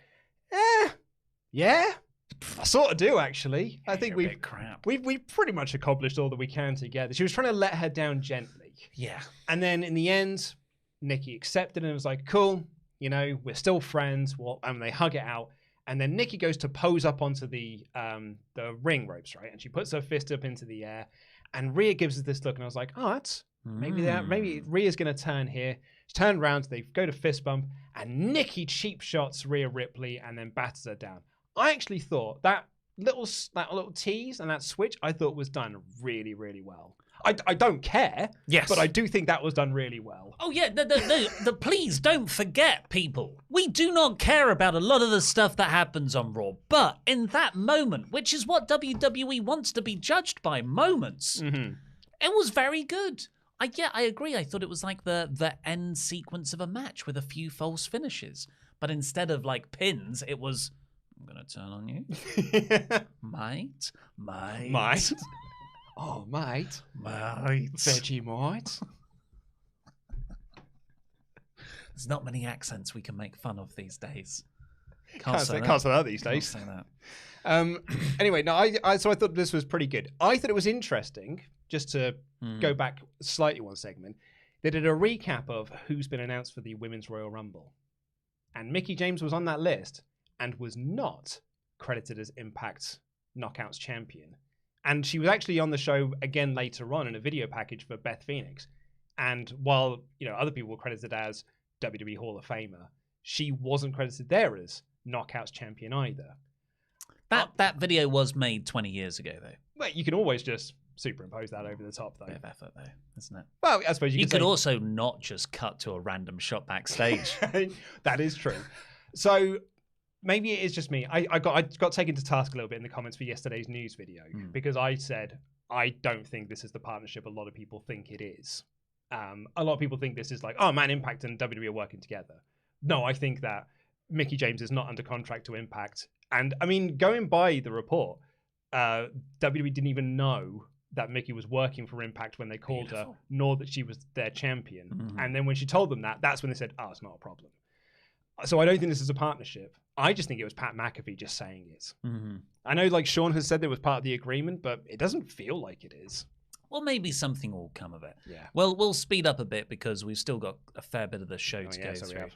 S2: yeah, I sort of do, actually. I think we've pretty much accomplished all that we can together. She was trying to let her down gently.
S1: Yeah.
S2: And then in the end, Nicky accepted and was like, cool, we're still friends. Well, and they hug it out. And then Nicky goes to pose up onto the ring ropes, right? And she puts her fist up into the air. And Rhea gives us this look. And I was like, oh, that's maybe Rhea's going to turn here. She turned around. They go to fist bump. And Nicky cheap shots Rhea Ripley and then batters her down. I actually thought that little tease and that switch I thought was done really, really well. I don't care,
S1: yes,
S2: but I do think that was done really well.
S1: Oh yeah, please don't forget, people. We do not care about a lot of the stuff that happens on Raw, but in that moment, which is what WWE wants to be judged by, moments, it was very good. I agree. I thought it was like the end sequence of a match with a few false finishes, but instead of like pins, it was, I'm gonna turn on you, mate.
S2: Oh, mate.
S1: Mate.
S2: Vegemite.
S1: There's not many accents we can make fun of these days.
S2: Can't say that these days.
S1: Can't say that.
S2: Anyway, no, I thought this was pretty good. I thought it was interesting, just to go back slightly one segment, they did a recap of who's been announced for the Women's Royal Rumble. And Mickie James was on that list and was not credited as Impact's Knockouts champion. And she was actually on the show again later on in a video package for Beth Phoenix. And while, other people were credited as WWE Hall of Famer, she wasn't credited there as Knockouts champion either.
S1: That video was made 20 years ago, though.
S2: Well, you can always just superimpose that over the top, though.
S1: Bit of effort, though, isn't it?
S2: Well, I suppose you
S1: could also not just cut to a random shot backstage.
S2: That is true. So maybe it is just me. I got taken to task a little bit in the comments for yesterday's news video because I said I don't think this is the partnership a lot of people think it is. A lot of people think this is like, oh man, Impact and WWE are working together. No, I think that Mickie James is not under contract to Impact. And I mean, going by the report, WWE didn't even know that Mickie was working for Impact when they called her, nor that she was their champion. And then when she told them that, that's when they said, oh, it's not a problem. So I don't think this is a partnership. I just think it was Pat McAfee just saying it. I know like Sean has said that was part of the agreement, but it doesn't feel like it is.
S1: Well, maybe something will come of it.
S2: Yeah.
S1: Well, we'll speed up a bit because we've still got a fair bit of the show to go through.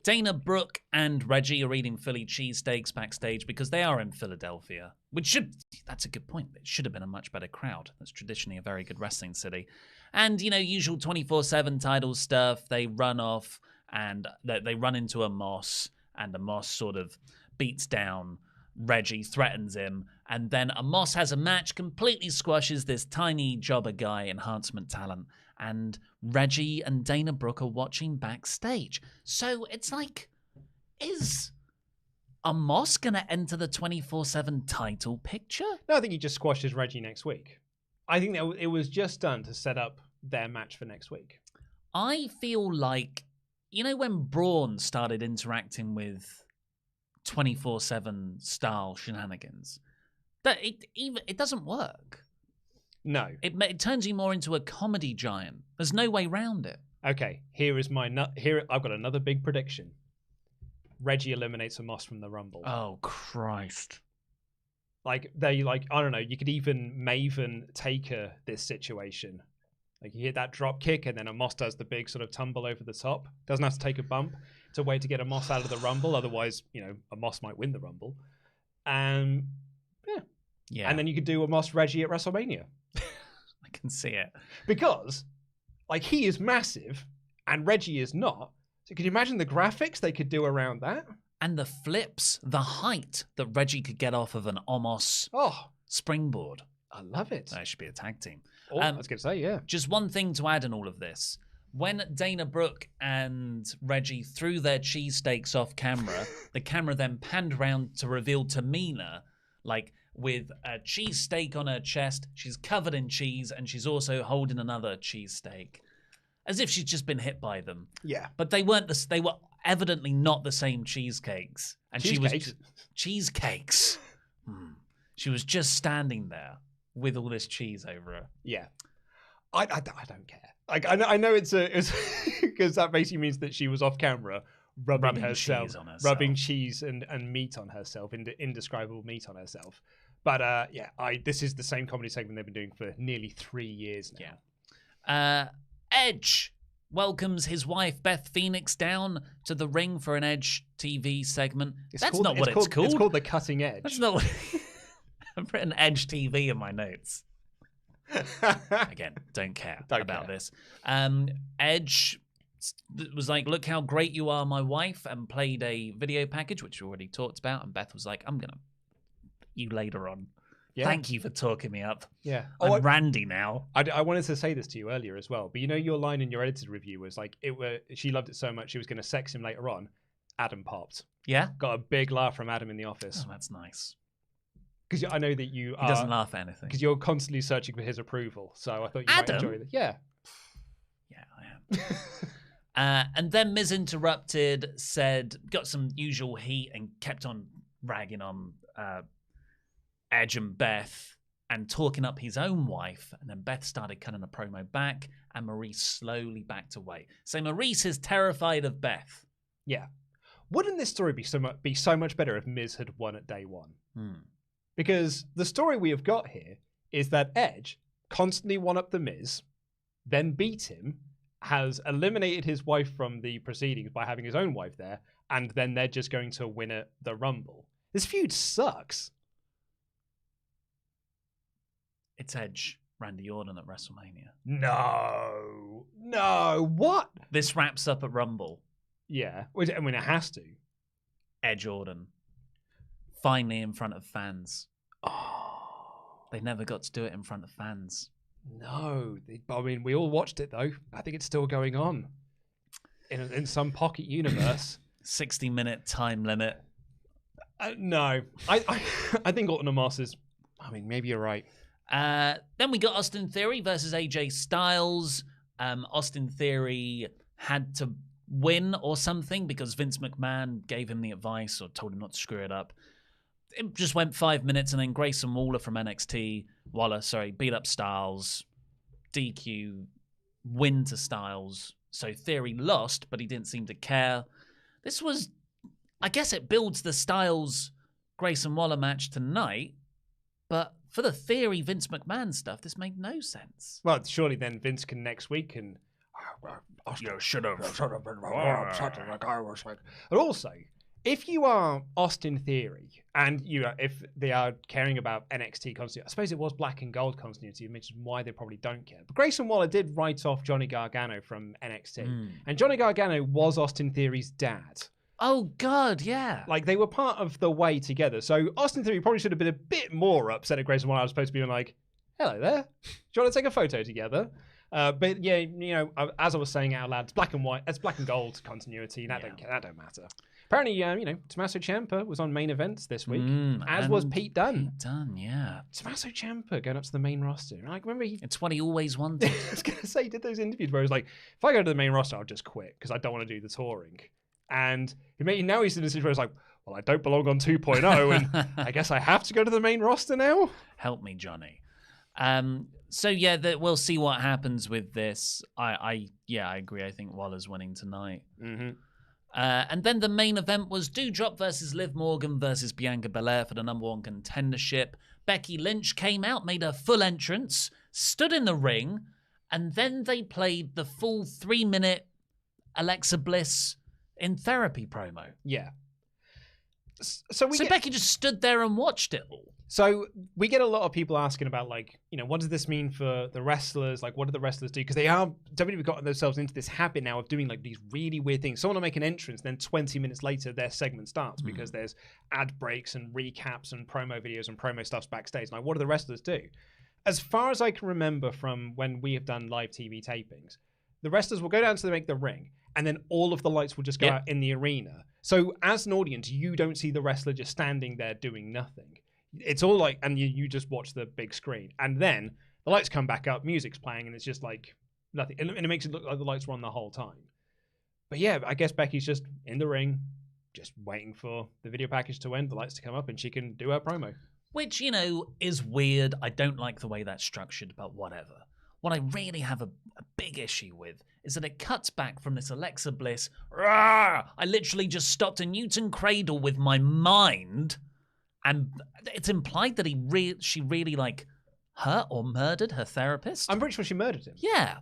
S1: Dana Brooke and Reggie are eating Philly cheesesteaks backstage because they are in Philadelphia, that's a good point. It should have been a much better crowd. That's traditionally a very good wrestling city. And, usual 24/7 title stuff. They run off and they run into Amos, and Amos sort of beats down Reggie, threatens him, and then Amos has a match, completely squashes this tiny jobber guy, enhancement talent, and Reggie and Dana Brooke are watching backstage. So it's like, is Amos going to enter the 24/7 title picture?
S2: No, I think he just squashes Reggie next week. I think that it was just done to set up their match for next week.
S1: I feel like, when Braun started interacting with 24/7 style shenanigans, that it doesn't work.
S2: No.
S1: It turns you more into a comedy giant. There's no way around it.
S2: Okay, I've got another big prediction. Reggie eliminates Amos from the Rumble.
S1: Oh, Christ.
S2: I don't know, you could even Maven Taker this situation. Like, you hit that drop kick, and then Amos does the big sort of tumble over the top. Doesn't have to take a bump. It's a way to get Amos out of the Rumble. Otherwise, Amos might win the Rumble. Yeah. And then you could do Amos Reggie at WrestleMania.
S1: I can see it.
S2: Because, he is massive, and Reggie is not. So can you imagine the graphics they could do around that?
S1: And the flips, the height that Reggie could get off of an Amos springboard.
S2: I love it.
S1: That should be a tag team.
S2: I was going to say, yeah.
S1: Just one thing to add in all of this. When Dana Brooke and Reggie threw their cheesesteaks off camera, the camera then panned around to reveal Tamina, like, with a cheesesteak on her chest. She's covered in cheese, and she's also holding another cheesesteak, as if she's just been hit by them.
S2: Yeah.
S1: But they weren't. They were evidently not the same cheesecakes. And she was cheesecakes. She was just standing there with all this cheese over her.
S2: Yeah. I don't care. Like I know it's because that basically means that she was off camera rubbing herself,
S1: cheese on herself.
S2: rubbing cheese and meat on herself, indescribable meat on herself. But this is the same comedy segment they've been doing for nearly 3 years now.
S1: Yeah. Edge welcomes his wife Beth Phoenix down to the ring for an EdgeTV segment. That's not what it's called.
S2: It's called The Cutting Edge.
S1: That's not what I've written EdgeTV in my notes. Again, don't care about this. Edge was like, look how great you are, my wife, and played a video package, which we already talked about. And Beth was like, I'm going to you later on. Yeah. Thank you for talking me up.
S2: Yeah.
S1: I'm Randy now.
S2: I wanted to say this to you earlier as well, but you know your line in your edited review was like, she loved it so much she was going to sex him later on. Adam popped.
S1: Yeah?
S2: Got a big laugh from Adam in the office.
S1: Oh, that's nice.
S2: Because I know that he
S1: doesn't laugh at anything.
S2: Because you're constantly searching for his approval. So I thought you might enjoy it. Yeah.
S1: Yeah, I am. And then Miz interrupted, got some usual heat, and kept on ragging on Edge and Beth and talking up his own wife. And then Beth started cutting a promo back, and Maurice slowly backed away. So Maurice is terrified of Beth.
S2: Yeah. Wouldn't this story be so much better if Miz had won at day one? Because the story we have got here is that Edge constantly one-upped the Miz, then beat him, has eliminated his wife from the proceedings by having his own wife there, and then they're just going to win at the Rumble. This feud sucks.
S1: It's Edge, Randy Orton at WrestleMania.
S2: No, what?
S1: This wraps up at Rumble.
S2: Yeah, I mean, it has to.
S1: Edge Orton. Finally in front of fans.
S2: Oh.
S1: They never got to do it in front of fans.
S2: No. I mean, we all watched it, though. I think it's still going on. In some pocket universe.
S1: 60-minute time limit.
S2: No. I think Orton and Moss is... I mean, maybe you're right.
S1: Then we got Austin Theory versus AJ Styles. Austin Theory had to win or something because Vince McMahon gave him the advice or told him not to screw it up. It just went 5 minutes, and then Grayson Waller from NXT, beat up Styles, DQ, win to Styles. So Theory lost, but he didn't seem to care. This was, I guess it builds the Styles Grayson Waller match tonight, but for the Theory Vince McMahon stuff, this made no sense.
S2: Well, surely then Vince can next week and...
S1: You should have.
S2: But also, if you are Austin Theory and if they are caring about NXT continuity, I suppose it was black and gold continuity, which is why they probably don't care. But Grayson Waller did write off Johnny Gargano from NXT. And Johnny Gargano was Austin Theory's dad.
S1: Oh, God, yeah.
S2: Like, they were part of the way together. So Austin Theory probably should have been a bit more upset at Grayson Waller as opposed to being like, hello there. Do you want to take a photo together? But yeah, as I was saying out loud, it's black and white, it's black and gold continuity, and that don't matter. Apparently, Tommaso Ciampa was on main events this week, as was Pete Dunne.
S1: Pete Dunne, yeah.
S2: Tommaso Ciampa going up to the main roster. Like, remember
S1: it's what he always wanted.
S2: I was gonna say, he did those interviews where he was like, if I go to the main roster, I'll just quit because I don't want to do the touring. And now he's in a situation where he's like, well, I don't belong on 2.0, and I guess I have to go to the main roster now.
S1: Help me, Johnny. So yeah, we'll see what happens with this. I agree. I think Waller's winning tonight.
S2: Mm-hmm.
S1: And then the main event was Doudrop versus Liv Morgan versus Bianca Belair for the #1 contendership. Becky Lynch came out, made her full entrance, stood in the ring, and then they played the full 3-minute Alexa Bliss in therapy promo.
S2: Yeah. So
S1: Becky just stood there and watched it all.
S2: So we get a lot of people asking about, like, what does this mean for the wrestlers? Like, what do the wrestlers do? Because WWE got themselves into this habit now of doing, like, these really weird things. Someone will make an entrance, then 20 minutes later, their segment starts because there's ad breaks and recaps and promo videos and promo stuffs backstage. Like, what do the wrestlers do? As far as I can remember from when we have done live TV tapings, the wrestlers will go down to make the ring, and then all of the lights will just go out in the arena. So as an audience, you don't see the wrestler just standing there doing nothing. It's all like, and you just watch the big screen. And then the lights come back up, music's playing, and it's just like nothing. And it makes it look like the lights were on the whole time. But yeah, I guess Becky's just in the ring, just waiting for the video package to end, the lights to come up, and she can do her promo.
S1: Which, you know, is weird. I don't like the way that's structured, but whatever. What I really have a big issue with is that it cuts back from this Alexa Bliss. Rawr! I literally just stopped a Newton cradle with my mind, and it's implied that she really like hurt or murdered her therapist.
S2: I'm pretty sure she murdered him.
S1: Yeah.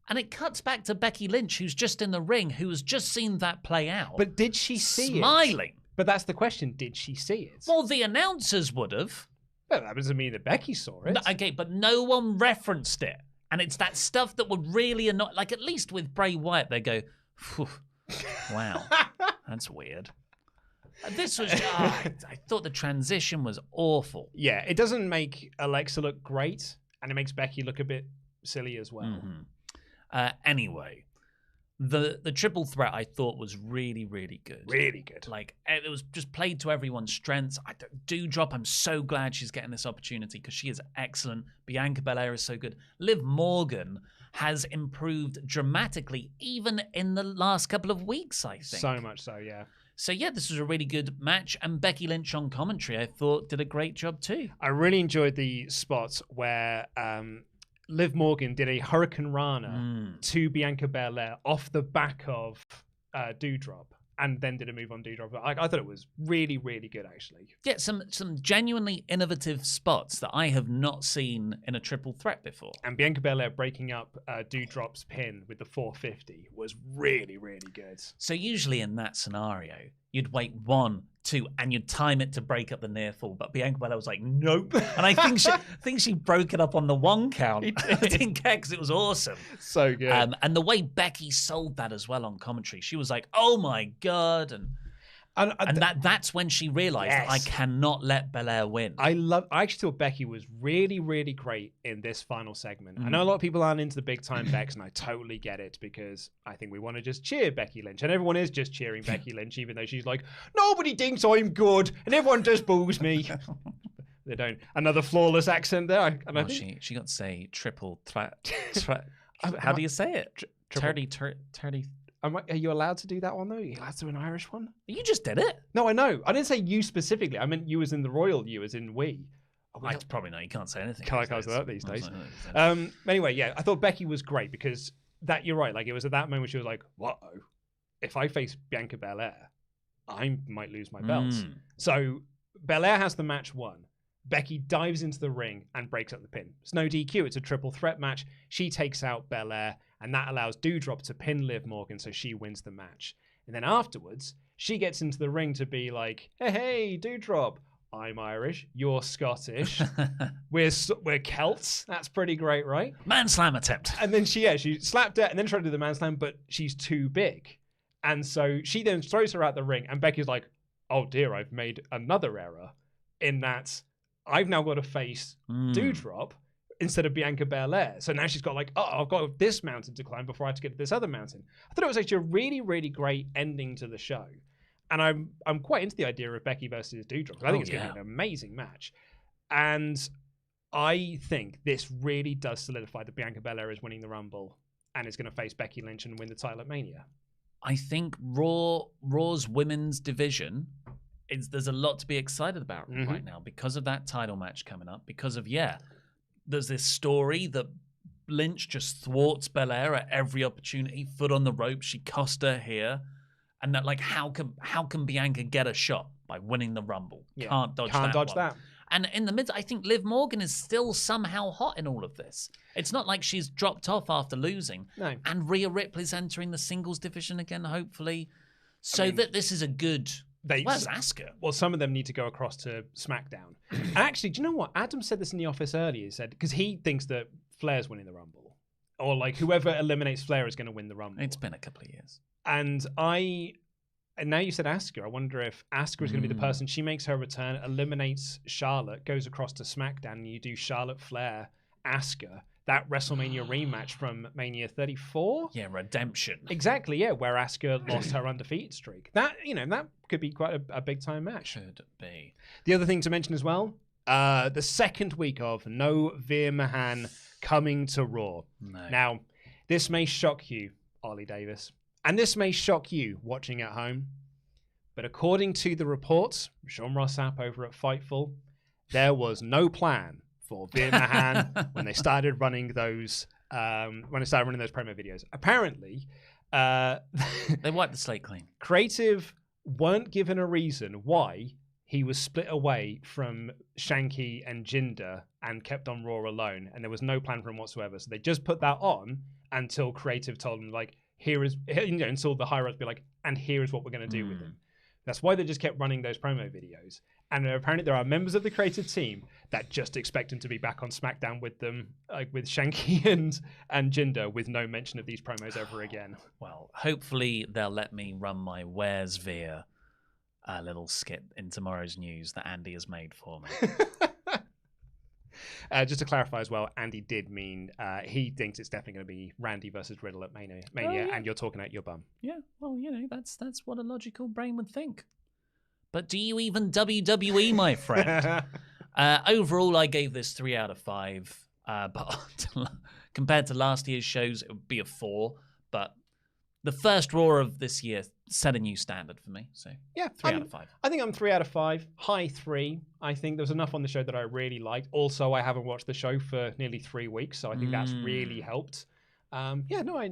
S1: And it cuts back to Becky Lynch, who's just in the ring, who has just seen that play out.
S2: But did she see it?
S1: Smiling.
S2: But that's the question. Did she see it?
S1: Well, the announcers would have.
S2: Well, that doesn't mean that Becky saw it.
S1: Okay, but no one referenced it. And it's that stuff that would really annoy... Like, at least with Bray Wyatt, they go, wow, that's weird. This was... I thought the transition was awful.
S2: Yeah, it doesn't make Alexa look great, and it makes Becky look a bit silly as well.
S1: Mm-hmm. Anyway, the triple threat I thought was really, really good.
S2: Really good.
S1: Like, it was just played to everyone's strengths. Doudrop, I'm so glad she's getting this opportunity because she is excellent. Bianca Belair is so good. Liv Morgan has improved dramatically, even in the last couple of weeks, I think.
S2: So much so, yeah.
S1: So, yeah, this was a really good match. And Becky Lynch on commentary, I thought, did a great job too.
S2: I really enjoyed the spots where... Liv Morgan did a Hurricane Rana to Bianca Belair off the back of Doudrop, and then did a move on Doudrop. I thought it was really, really good, actually.
S1: Yeah, some genuinely innovative spots that I have not seen in a triple threat before.
S2: And Bianca Belair breaking up Doudrop's pin with the 450 was really, really good.
S1: So usually in that scenario, you'd wait 1, 2, and you'd time it to break up the near fall. But Bianca Belair was like, nope. And I think she broke it up on the 1 count. I didn't care because it was awesome.
S2: So good.
S1: And the way Becky sold that as well on commentary, she was like, oh my God. And that's when she realized that I cannot let Belair win.
S2: I actually thought Becky was really, really great in this final segment. I know a lot of people aren't into the big time Becks, and I totally get it because I think we want to just cheer Becky Lynch, and everyone is just cheering Becky Lynch, even though she's like, nobody thinks I'm good, and everyone just boos me. They don't. Another flawless accent there.
S1: She got to say triple threat. How do you say it? Turdy.
S2: Are you allowed to do that one, though? Are you allowed to do an Irish one?
S1: You just did it.
S2: No, I know. I didn't say you specifically. I meant you as in the royal you, as in we.
S1: Probably not. You can't say anything.
S2: Can't say that these days. Anyway, yeah, I thought Becky was great because you're right. Like, it was at that moment she was like, whoa, if I face Bianca Belair, I might lose my belt. So Belair has the match won. Becky dives into the ring and breaks up the pin. It's no DQ. It's a triple threat match. She takes out Belair, and that allows Doudrop to pin Liv Morgan, so she wins the match. And then afterwards, she gets into the ring to be like, hey, Doudrop, I'm Irish, you're Scottish, we're Celts. That's pretty great, right?
S1: Man slam attempt.
S2: And then she slapped her and then tried to do the man slam, but she's too big. And so she then throws her out the ring, and Becky's like, oh dear, I've made another error in that I've now got to face Doudrop instead of Bianca Belair. So now she's got like, I've got this mountain to climb before I have to get to this other mountain. I thought it was actually a really, really great ending to the show. And I'm quite into the idea of Becky versus Doudrop. I think it's going to be an amazing match. And I think this really does solidify that Bianca Belair is winning the Rumble and is going to face Becky Lynch and win the title at Mania.
S1: I think Raw's women's division, there's a lot to be excited about right now because of that title match coming up. Because of, there's this story that Lynch just thwarts Belair at every opportunity, foot on the rope. She cost her here. And that, like, how can Bianca get a shot? By winning the Rumble. Yeah. Can't dodge that. And in the mid, I think Liv Morgan is still somehow hot in all of this. It's not like she's dropped off after losing. No. And Rhea Ripley's entering the singles division again, hopefully. So that this is a good... Where's Asuka?
S2: Well, some of them need to go across to SmackDown. And actually, do you know what? Adam said this in the office earlier. He said, because he thinks that Flair's winning the Rumble. Or, like, whoever eliminates Flair is going to win the Rumble.
S1: It's been a couple of years.
S2: And now you said Asuka. I wonder if Asuka is going to be the person. She makes her return, eliminates Charlotte, goes across to SmackDown, and you do Charlotte, Flair, Asuka. that WrestleMania rematch from Mania 34.
S1: Yeah, redemption.
S2: Exactly, yeah, where Asuka lost her undefeated streak. That could be quite a big time match.
S1: Should be.
S2: The other thing to mention as well, the second week of No Veer Mahan coming to Raw.
S1: No.
S2: Now, this may shock you, Ollie Davis, and this may shock you watching at home, but according to the reports, Sean Ross Sapp over at Fightful, there was no plan for Veer Mahan when they started running those promo videos. Apparently,
S1: They wiped the slate clean.
S2: Creative weren't given a reason why he was split away from Shanky and Jinder and kept on Raw alone, and there was no plan for him whatsoever. So they just put that on until Creative told them, like, until the higher ups be like, and here is what we're going to do with him. That's why they just kept running those promo videos. And apparently there are members of the creative team that just expect him to be back on SmackDown with them, like with Shanky and Jinder, with no mention of these promos ever again.
S1: Well, hopefully they'll let me run my Where's Veer little skit in tomorrow's news that Andy has made for me.
S2: Just to clarify as well, Andy did mean he thinks it's definitely going to be Randy versus Riddle at Mania,
S1: yeah.
S2: and you're talking out your bum.
S1: Yeah, well, that's what a logical brain would think. But do you even WWE, my friend? Overall, I gave this 3 out of 5. But compared to last year's shows, it would be a 4. But the first Raw of this year set a new standard for me. So
S2: yeah,
S1: 3 out of 5.
S2: I think I'm 3 out of 5. High 3. I think there was enough on the show that I really liked. Also, I haven't watched the show for nearly 3 weeks, so I think that's really helped. I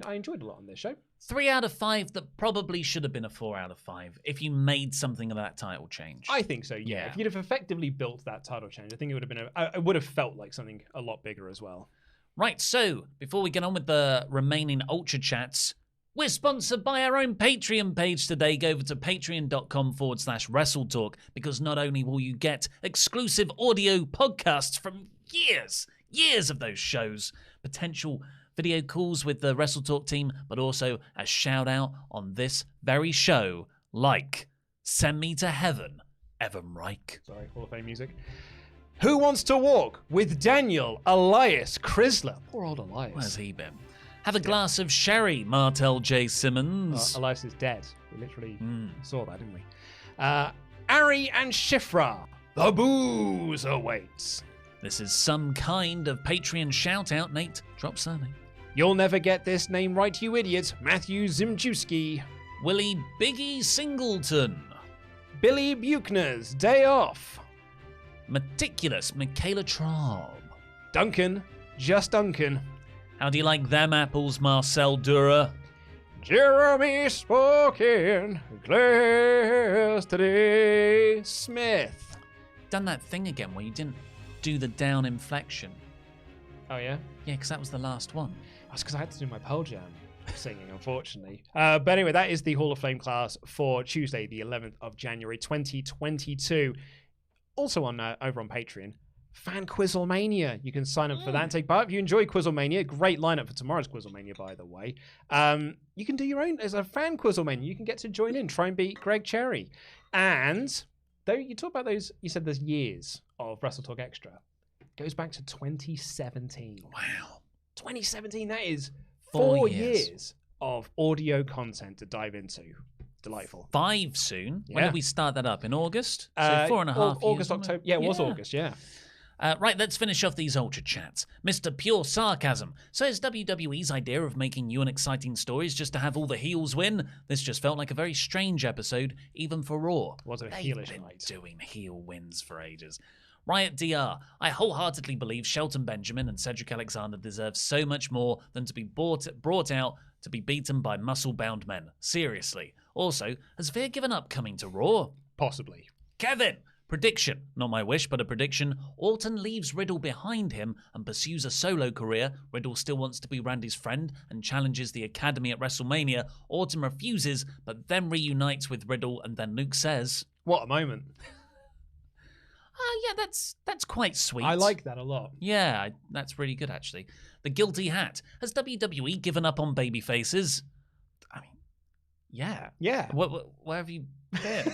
S2: enjoyed a lot on this show.
S1: 3 out of 5 that probably should have been a 4 out of 5 if you made something of that title change.
S2: I think so, yeah. If you'd have effectively built that title change, I think it would have been it would have felt like something a lot bigger as well.
S1: Right, so before we get on with the remaining Ultrachats, we're sponsored by our own Patreon page today. Go over to patreon.com/WrestleTalk because not only will you get exclusive audio podcasts from years of those shows, potential video calls with the WrestleTalk team, but also a shout out on this very show, like Send Me to Heaven, Evan Reich.
S2: Sorry, Hall of Fame music. Who Wants to Walk with Daniel Elias Chrysler? Poor old Elias.
S1: Where's he been? Have a glass of sherry, Martel J. Simmons.
S2: Elias is dead. We literally saw that, didn't we? Ari and Shifra. The booze awaits.
S1: This is some kind of Patreon shout out, Nate. Drop surname.
S2: You'll never get this name right, you idiot. Matthew Zimczewski.
S1: Willie Biggie Singleton.
S2: Billy Buchner's Day Off.
S1: Meticulous Michaela Traub.
S2: Duncan, just Duncan.
S1: How do you like them apples, Marcel Dura?
S2: Jeremy Spoken, Glass today, Smith.
S1: Done that thing again where you didn't do the down inflection.
S2: Oh, yeah?
S1: Yeah, because that was the last one.
S2: That's because I had to do my Pearl Jam singing, unfortunately. But anyway, that is the Hall of Fame class for Tuesday, the 11th of January, 2022. Also on over on Patreon, Fan Quizzlemania. You can sign up for that and take part. If you enjoy Quizzlemania, great lineup for tomorrow's Quizzlemania, by the way. You can do your own as a Fan Quizzlemania. You can get to join in, try and beat Greg Cherry. And though you talk about those, you said there's years of WrestleTalk Extra. It goes back to 2017.
S1: Wow.
S2: 2017, that is 4 years of audio content to dive into. Delightful.
S1: 5 soon. When
S2: Yeah.
S1: did we start that up? In August? So 4.5 years.
S2: August,
S1: wasn't it?
S2: October. Yeah, it was August, yeah.
S1: Right, let's finish off these Ultra Chats. Mr. Pure Sarcasm says WWE's idea of making new and exciting stories just to have all the heels win. This just felt like a very strange episode, even for Raw.
S2: Was a
S1: They've
S2: heelish
S1: been
S2: night.
S1: doing heel wins for ages. Riot DR. I wholeheartedly believe Shelton Benjamin and Cedric Alexander deserve so much more than to be brought out to be beaten by muscle-bound men. Seriously. Also, has Veer given up coming to Raw?
S2: Possibly.
S1: Kevin! Prediction. Not my wish, but a prediction. Orton leaves Riddle behind him and pursues a solo career. Riddle still wants to be Randy's friend and challenges the Academy at WrestleMania. Orton refuses, but then reunites with Riddle, and then Luke says...
S2: What a moment.
S1: Yeah, that's quite sweet.
S2: I like that a lot.
S1: Yeah, that's really good, actually. The Guilty Hat. Has WWE given up on baby faces? I mean, yeah.
S2: Yeah.
S1: Where have you been?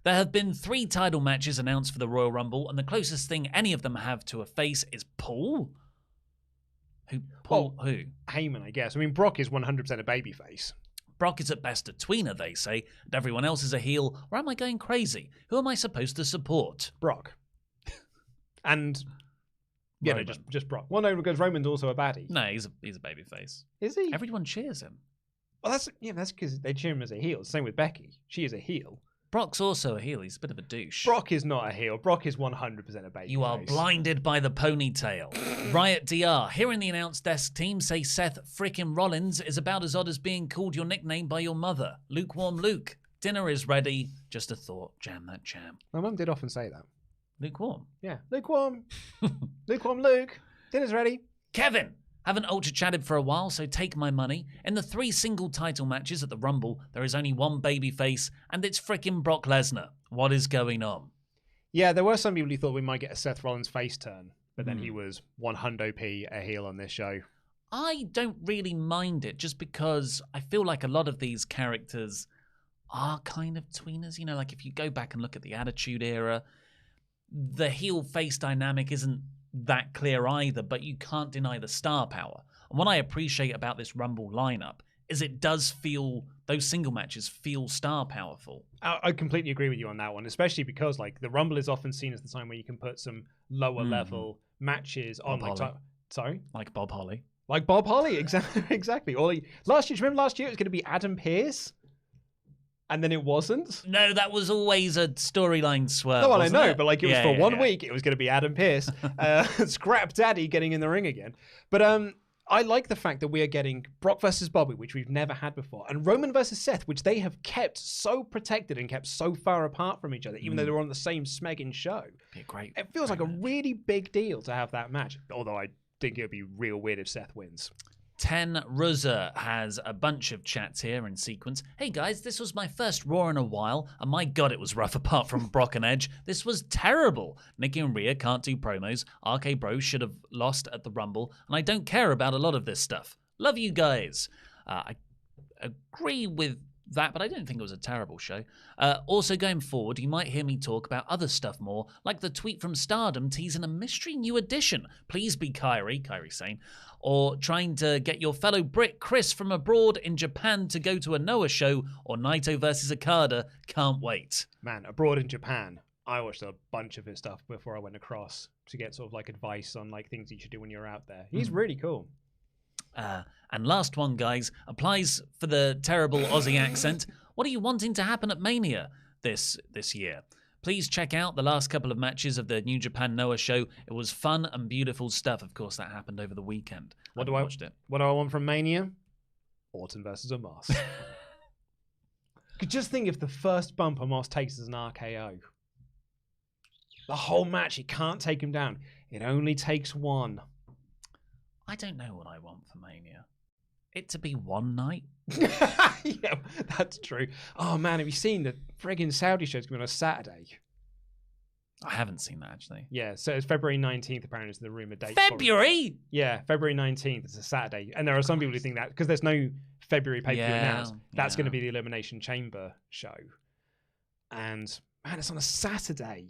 S1: There have been 3 title matches announced for the Royal Rumble, and the closest thing any of them have to a face is Paul. Who?
S2: Heyman, I guess. I mean, Brock is 100% a babyface.
S1: Brock is at best a tweener, they say, and everyone else is a heel. Or am I going crazy? Who am I supposed to support?
S2: Brock. And, you know,
S1: Roman.
S2: just Brock. Well, no, because Roman's also a baddie.
S1: No, he's a babyface.
S2: Is he?
S1: Everyone cheers him.
S2: Well, that's because they cheer him as a heel. Same with Becky. She is a heel.
S1: Brock's also a heel. He's a bit of a douche.
S2: Brock is not a heel. Brock is 100% a babyface.
S1: You are blinded by the ponytail. Riot DR. Hearing the announce desk team say Seth frickin' Rollins is about as odd as being called your nickname by your mother. Lukewarm Luke. Dinner is ready. Just a thought. Jam that jam.
S2: My mum did often say that.
S1: Lukewarm.
S2: Yeah. Lukewarm. Lukewarm Luke. Dinner's ready.
S1: Kevin. Haven't ultra chatted for a while, so take my money. In the 3 single title matches at the Rumble, there is only one babyface, and it's frickin' Brock Lesnar. What is going on?
S2: Yeah, there were some people who thought we might get a Seth Rollins face turn, but then he was 100p a heel on this show.
S1: I don't really mind it, just because I feel like a lot of these characters are kind of tweeners. You know, like if you go back and look at the Attitude Era, the heel-face dynamic isn't that clear either, but you can't deny the star power. And what I appreciate about this Rumble lineup is it does feel, those single matches feel star powerful.
S2: I completely agree with you on that one, especially because like the Rumble is often seen as the time where you can put some lower level matches on. Sorry?
S1: Like Bob Holly.
S2: Like Bob Holly, exactly. Or like, last year, do you remember last year it was going to be Adam Pearce? And then it wasn't.
S1: No, that was always a storyline swerve.
S2: No, well, I
S1: wasn't
S2: know,
S1: it?
S2: but like it was for 1 week. It was going to be Adam Pearce, Scrap Daddy getting in the ring again. But I like the fact that we are getting Brock versus Bobby, which we've never had before, and Roman versus Seth, which they have kept so protected and kept so far apart from each other, even though they were on the same smegging show.
S1: Be a great.
S2: It feels like a
S1: match.
S2: really big deal to have that match. Although I think it would be real weird if Seth wins.
S1: 10 Ruzza has a bunch of chats here in sequence. Hey guys, this was my first Raw in a while, and my god, it was rough apart from Brock and Edge. This was terrible. Nicky and Rhea can't do promos. RKBro should have lost at the Rumble, and I don't care about a lot of this stuff. Love you guys. I agree with that, but I don't think it was a terrible show. Also, going forward, you might hear me talk about other stuff more, like the tweet from Stardom teasing a mystery new edition. Please be Kyrie saying, or trying to get your fellow Brit Chris from abroad in Japan to go to a Noah show, or Naito versus Okada. Can't wait.
S2: Man, abroad in Japan, I watched a bunch of his stuff before I went across to get sort of like advice on like things you should do when you're out there. He's really cool.
S1: And last one, guys, applies for the terrible Aussie accent. What are you wanting to happen at Mania this year? Please check out the last couple of matches of the New Japan Noah show. It was fun and beautiful stuff. Of course, that happened over the weekend.
S2: What
S1: I
S2: do I
S1: watched it.
S2: What do I want from Mania? Orton versus Omos. Could just think if the first bump Omos takes as an RKO. The whole match, he can't take him down. It only takes one.
S1: I don't know what I want for Mania. It to be one night?
S2: Yeah, that's true. Oh man, have you seen the friggin' Saudi show's going on Saturday?
S1: I haven't seen that, actually.
S2: Yeah, so it's February 19th, apparently, is the rumour date.
S1: February?
S2: Yeah, February 19th. It's a Saturday. And there are some people who think that, because there's no February pay-per-view announced, that's going to be the Elimination Chamber show. And, man, it's on a Saturday.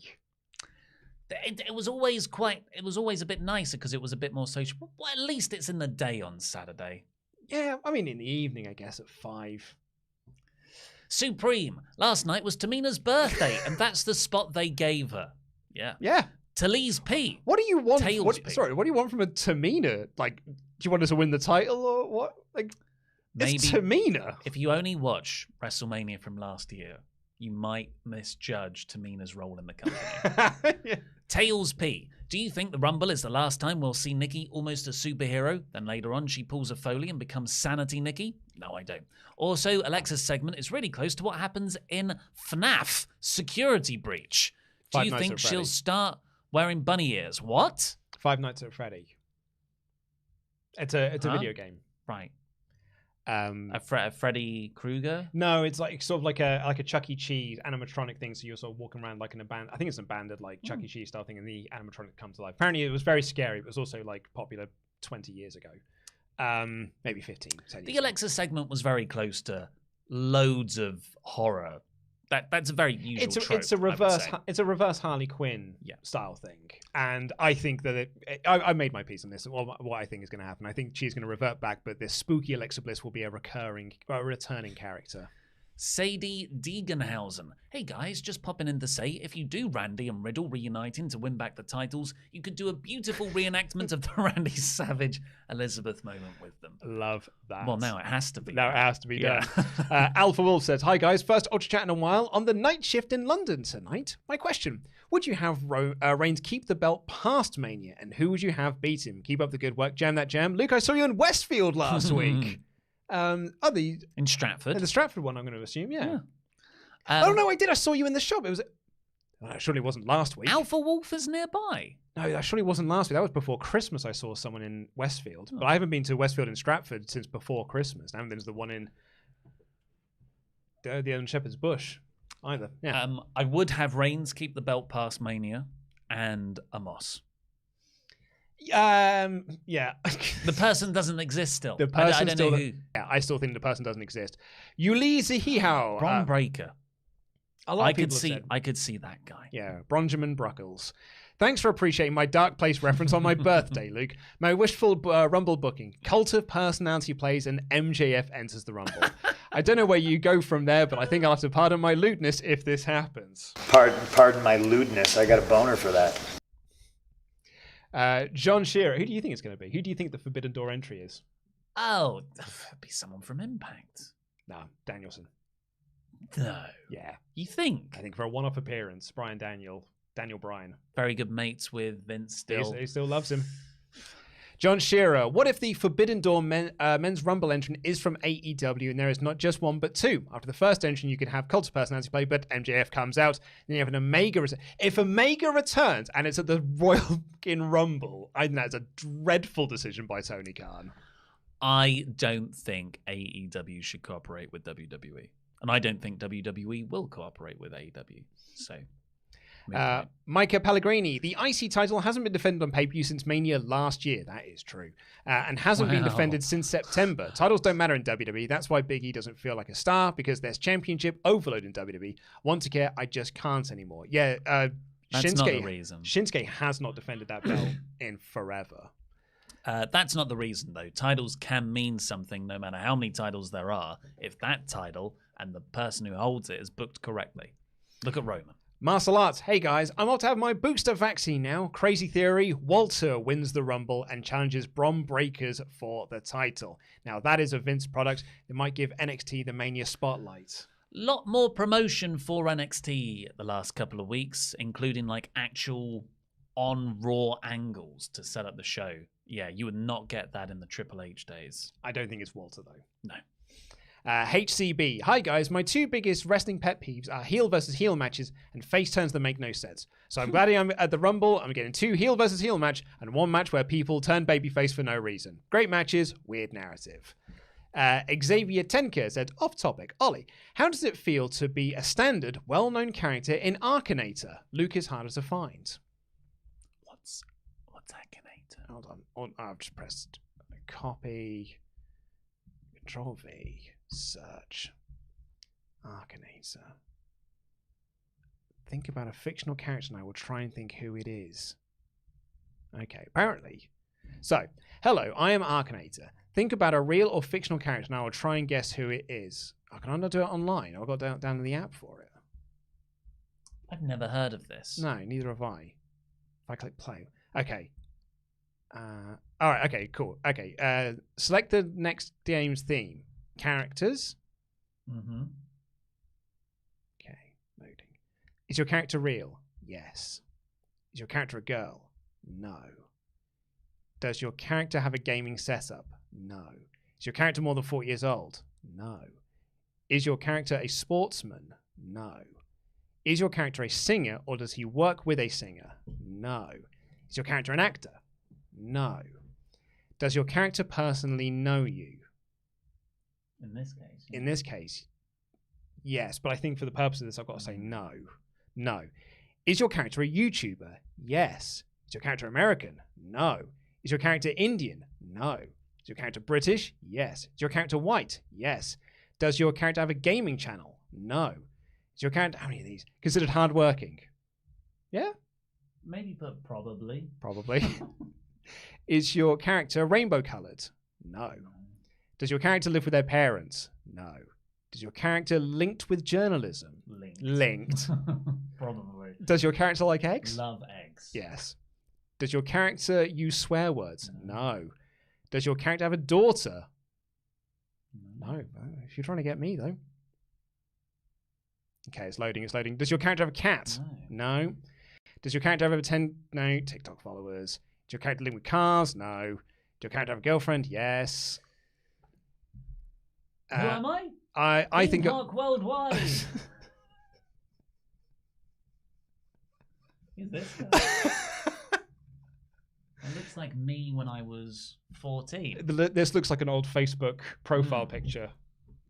S1: It was always a bit nicer because it was a bit more social. Well, at least it's in the day on Saturday.
S2: Yeah, I mean, in the evening, I guess, at 5.
S1: Supreme. Last night was Tamina's birthday, and that's the spot they gave her. Yeah.
S2: Yeah.
S1: Talise P.
S2: What do you want?
S1: Tails P.
S2: Sorry, what do you want from a Tamina? Like, do you want us to win the title or what? Like,
S1: Maybe
S2: it's Tamina.
S1: If you only watch WrestleMania from last year, you might misjudge Tamina's role in the company.
S2: Yeah.
S1: Tails P. Do you think the Rumble is the last time we'll see Nikki almost a superhero? Then later on she pulls a Foley and becomes Sanity Nikki? No, I don't. Also, Alexa's segment is really close to what happens in FNAF Security Breach. Do
S2: Five
S1: you
S2: Nights
S1: think
S2: at
S1: she'll
S2: Freddy's.
S1: start wearing bunny ears? What?
S2: Five Nights at Freddy. It's a
S1: Huh?
S2: video game.
S1: Right. A Freddy Krueger?
S2: No, it's like sort of like a Chuck E. Cheese animatronic thing. So you're sort of walking around like in a band. I think it's a banded like Chuck E. Cheese style thing, and the animatronic comes to life. Apparently, it was very scary. It was also like popular 20 years ago, maybe 15. 10
S1: The
S2: years ago.
S1: Alexa segment was very close to loads of horror That's a very usual trope,
S2: it's a reverse Harley Quinn style thing, and I think that I made my piece on this. What I think is going to happen, I think she's going to revert back, but this spooky Alexa Bliss will be a returning character.
S1: Sadie Deeganhausen. Hey guys, just popping in to say, if you do Randy and Riddle reuniting to win back the titles, you could do a beautiful reenactment of the Randy Savage Elizabeth moment with them.
S2: Love that.
S1: Well, now it has to be.
S2: Now it has to be done. Alpha Wolf says, hi guys, first Ultra Chat in a while on the night shift in London tonight. My question, would you have Reigns keep the belt past Mania, and who would you have beat him? Keep up the good work. Jam that jam. Luke, I saw you in Westfield last week.
S1: In Stratford.
S2: The Stratford one, I'm going to assume, yeah.
S1: Oh,
S2: no, I did. I saw you in the shop. It was. Surely it wasn't last week.
S1: Alpha Wolf is nearby.
S2: No, that surely wasn't last week. That was before Christmas. I saw someone in Westfield. But I haven't been to Westfield in Stratford since before Christmas. I haven't been to the one in the other Shepherd's Bush either. Yeah.
S1: I would have Reigns keep the belt past Mania and Amos.
S2: Yeah.
S1: The person doesn't exist still.
S2: The person
S1: I don't know who.
S2: Yeah, I still think the person doesn't exist. Ulysses Hihao.
S1: Bron Breaker.
S2: I could see
S1: that guy.
S2: Yeah, Bronjamin Bruckles. Thanks for appreciating my Dark Place reference on my birthday, Luke. My wishful Rumble booking. Cult of Personality plays and MJF enters the Rumble. I don't know where you go from there, but I think I'll have to pardon my lewdness if this happens.
S6: Pardon my lewdness. I got a boner for that.
S2: John Shearer, who do you think it's going to be? Who do you think the Forbidden Door entry is?
S1: Oh, it'd be someone from Impact.
S2: No, Danielson.
S1: No.
S2: Yeah.
S1: You think?
S2: I think for a one-off appearance, Daniel Bryan.
S1: Very good mates with Vince still.
S2: He still loves him. John Shearer, what if the Forbidden Door men's Rumble entrant is from AEW and there is not just one but two? After the first entrant, you could have Cult of Personality play, but MJF comes out, then you have an Omega. If Omega returns and it's at the Royal Rumble, I think that's a dreadful decision by Tony Khan.
S1: I don't think AEW should cooperate with WWE. And I don't think WWE will cooperate with AEW. So...
S2: Micah Pellegrini, the IC title hasn't been defended on pay-per-view since Mania last year. That is true. And hasn't been defended since September. Titles don't matter in WWE. That's why Big E doesn't feel like a star, because there's championship overload in WWE. Want to care, I just can't anymore. Yeah,
S1: that's not the reason.
S2: Shinsuke has not defended that belt in forever.
S1: That's not the reason, though. Titles can mean something no matter how many titles there are, if that title and the person who holds it is booked correctly. Look at Roman.
S2: Martial Arts, hey guys, I'm off to have my booster vaccine now. Crazy theory, Walter wins the Rumble and challenges Bron Breakkers for the title. Now that is a Vince product. It might give NXT the Mania spotlight.
S1: Lot more promotion for NXT the last couple of weeks, including like actual on Raw angles to set up the show. Yeah, you would not get that in the Triple H days.
S2: I don't think it's Walter though.
S1: No.
S2: HCB. Hi guys, my two biggest wrestling pet peeves are heel versus heel matches and face turns that make no sense. So I'm glad I'm at the Rumble. I'm getting two heel versus heel match and one match where people turn babyface for no reason. Great matches, weird narrative. Xavier Tenker said, off topic, Ollie, how does it feel to be a standard, well-known character in Akinator? Luke is harder to find.
S1: What's Akinator?
S2: Hold on. I've just pressed copy, Control V. Search Akinator. Think about a fictional character and I will try and think who it is. Okay, apparently. So, hello, I am Akinator. Think about a real or fictional character and I will try and guess who it is. I can not do it online. I've got down in the app for it.
S1: I've never heard of this.
S2: No, neither have I. If I click play. Okay. Alright, okay, cool. Okay, select the next game's theme. Characters.
S1: Mm-hmm.
S2: Okay, loading. Is your character real? Yes. Is your character a girl? No. Does your character have a gaming setup? No. Is your character more than 40 years old? No. Is your character a sportsman? No. Is your character a singer or does he work with a singer? No. Is your character an actor? No. Does your character personally know you?
S1: In this case.
S2: In this case, yes. But I think for the purpose of this, I've got to say no. No. Is your character a YouTuber? Yes. Is your character American? No. Is your character Indian? No. Is your character British? Yes. Is your character white? Yes. Does your character have a gaming channel? No. Is your character, how many of these? Considered hardworking? Yeah?
S1: Maybe put probably.
S2: Probably. Is your character rainbow coloured? No. Does your character live with their parents? No. Does your character linked with journalism? Linked.
S1: Probably.
S2: Does your character like eggs?
S1: Love eggs.
S2: Yes. Does your character use swear words? No. Does your character have a daughter? No. If you're trying to get me, though. Okay, it's loading, it's loading. Does your character have a cat? No. Does your character have over 10... No. TikTok followers. Does your character live with cars? No. Does your character have a girlfriend? Yes.
S1: Who am I?
S2: I think...
S1: Park Worldwide. Who's this guy? It looks like me when I was 14.
S2: This looks like an old Facebook profile picture.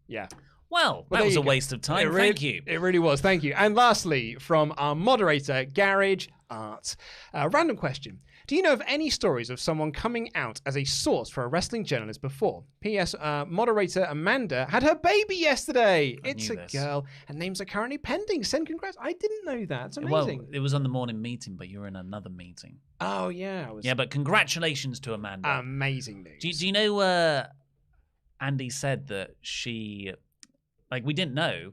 S2: Yeah.
S1: Well, that was a waste of time. Thank you.
S2: It really was. Thank you. And lastly, from our moderator, Garage Art. Random question. Do you know of any stories of someone coming out as a source for a wrestling journalist before? P.S. Moderator Amanda had her baby yesterday. It's a girl, and names are currently pending. Send congrats. I didn't know that. It's amazing.
S1: Well, it was on the morning meeting, but you were in another meeting.
S2: Oh, yeah.
S1: Yeah, but congratulations to Amanda.
S2: Amazing news.
S1: Do you know Andy said that she... Like, we didn't know,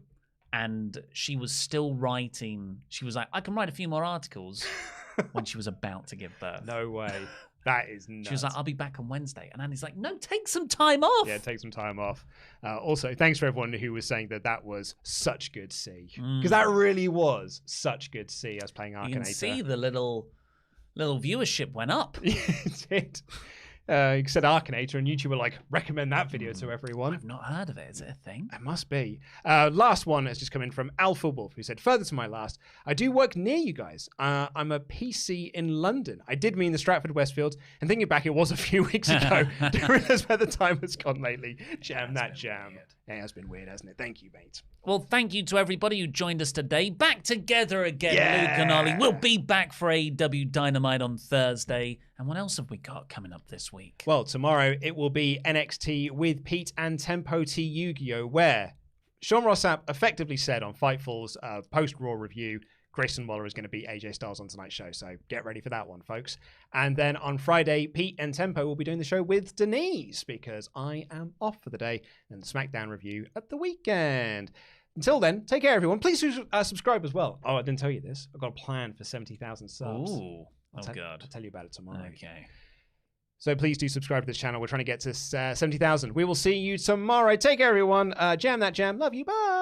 S1: and she was still writing. She was like, I can write a few more articles when she was about to give birth.
S2: No way. That is nuts.
S1: She was like, I'll be back on Wednesday. And Andy's like, no, take some time off.
S2: Yeah, take some time off. Also, thanks for everyone who was saying that was such good see. Because that really was such good see us playing Akinator.
S1: You can see the little viewership went up.
S2: It did. You said Akinator, and YouTube were like, recommend that video to everyone.
S1: I've not heard of it. Is it a thing?
S2: It must be. Last one has just come in from Alpha Wolf, who said, further to my last, I do work near you guys. I'm a PC in London. I did mean the Stratford Westfield, and thinking back, it was a few weeks ago. Don't realize where the time has gone lately. Jam that jam. Weird. Yeah, it has been weird, hasn't it? Thank you, mate.
S1: Well, thank you to everybody who joined us today. Back together again, Luke and Ollie. We'll be back for AEW Dynamite on Thursday. And what else have we got coming up this week?
S2: Well, tomorrow it will be NXT with Pete and Tempo T Yu-Gi-Oh! Where Sean Ross Sapp effectively said on Fightful's post-Raw review, Grayson Waller is going to beat AJ Styles on tonight's show. So get ready for that one, folks. And then on Friday, Pete and Tempo will be doing the show with Denise because I am off for the day. And the SmackDown review at the weekend. Until then, take care, everyone. Please subscribe as well. Oh, I didn't tell you this. I've got a plan for 70,000 subs.
S1: Ooh. God.
S2: I'll tell you about it tomorrow.
S1: Okay.
S2: So please do subscribe to this channel. We're trying to get to 70,000. We will see you tomorrow. Take care, everyone. Jam that jam. Love you. Bye.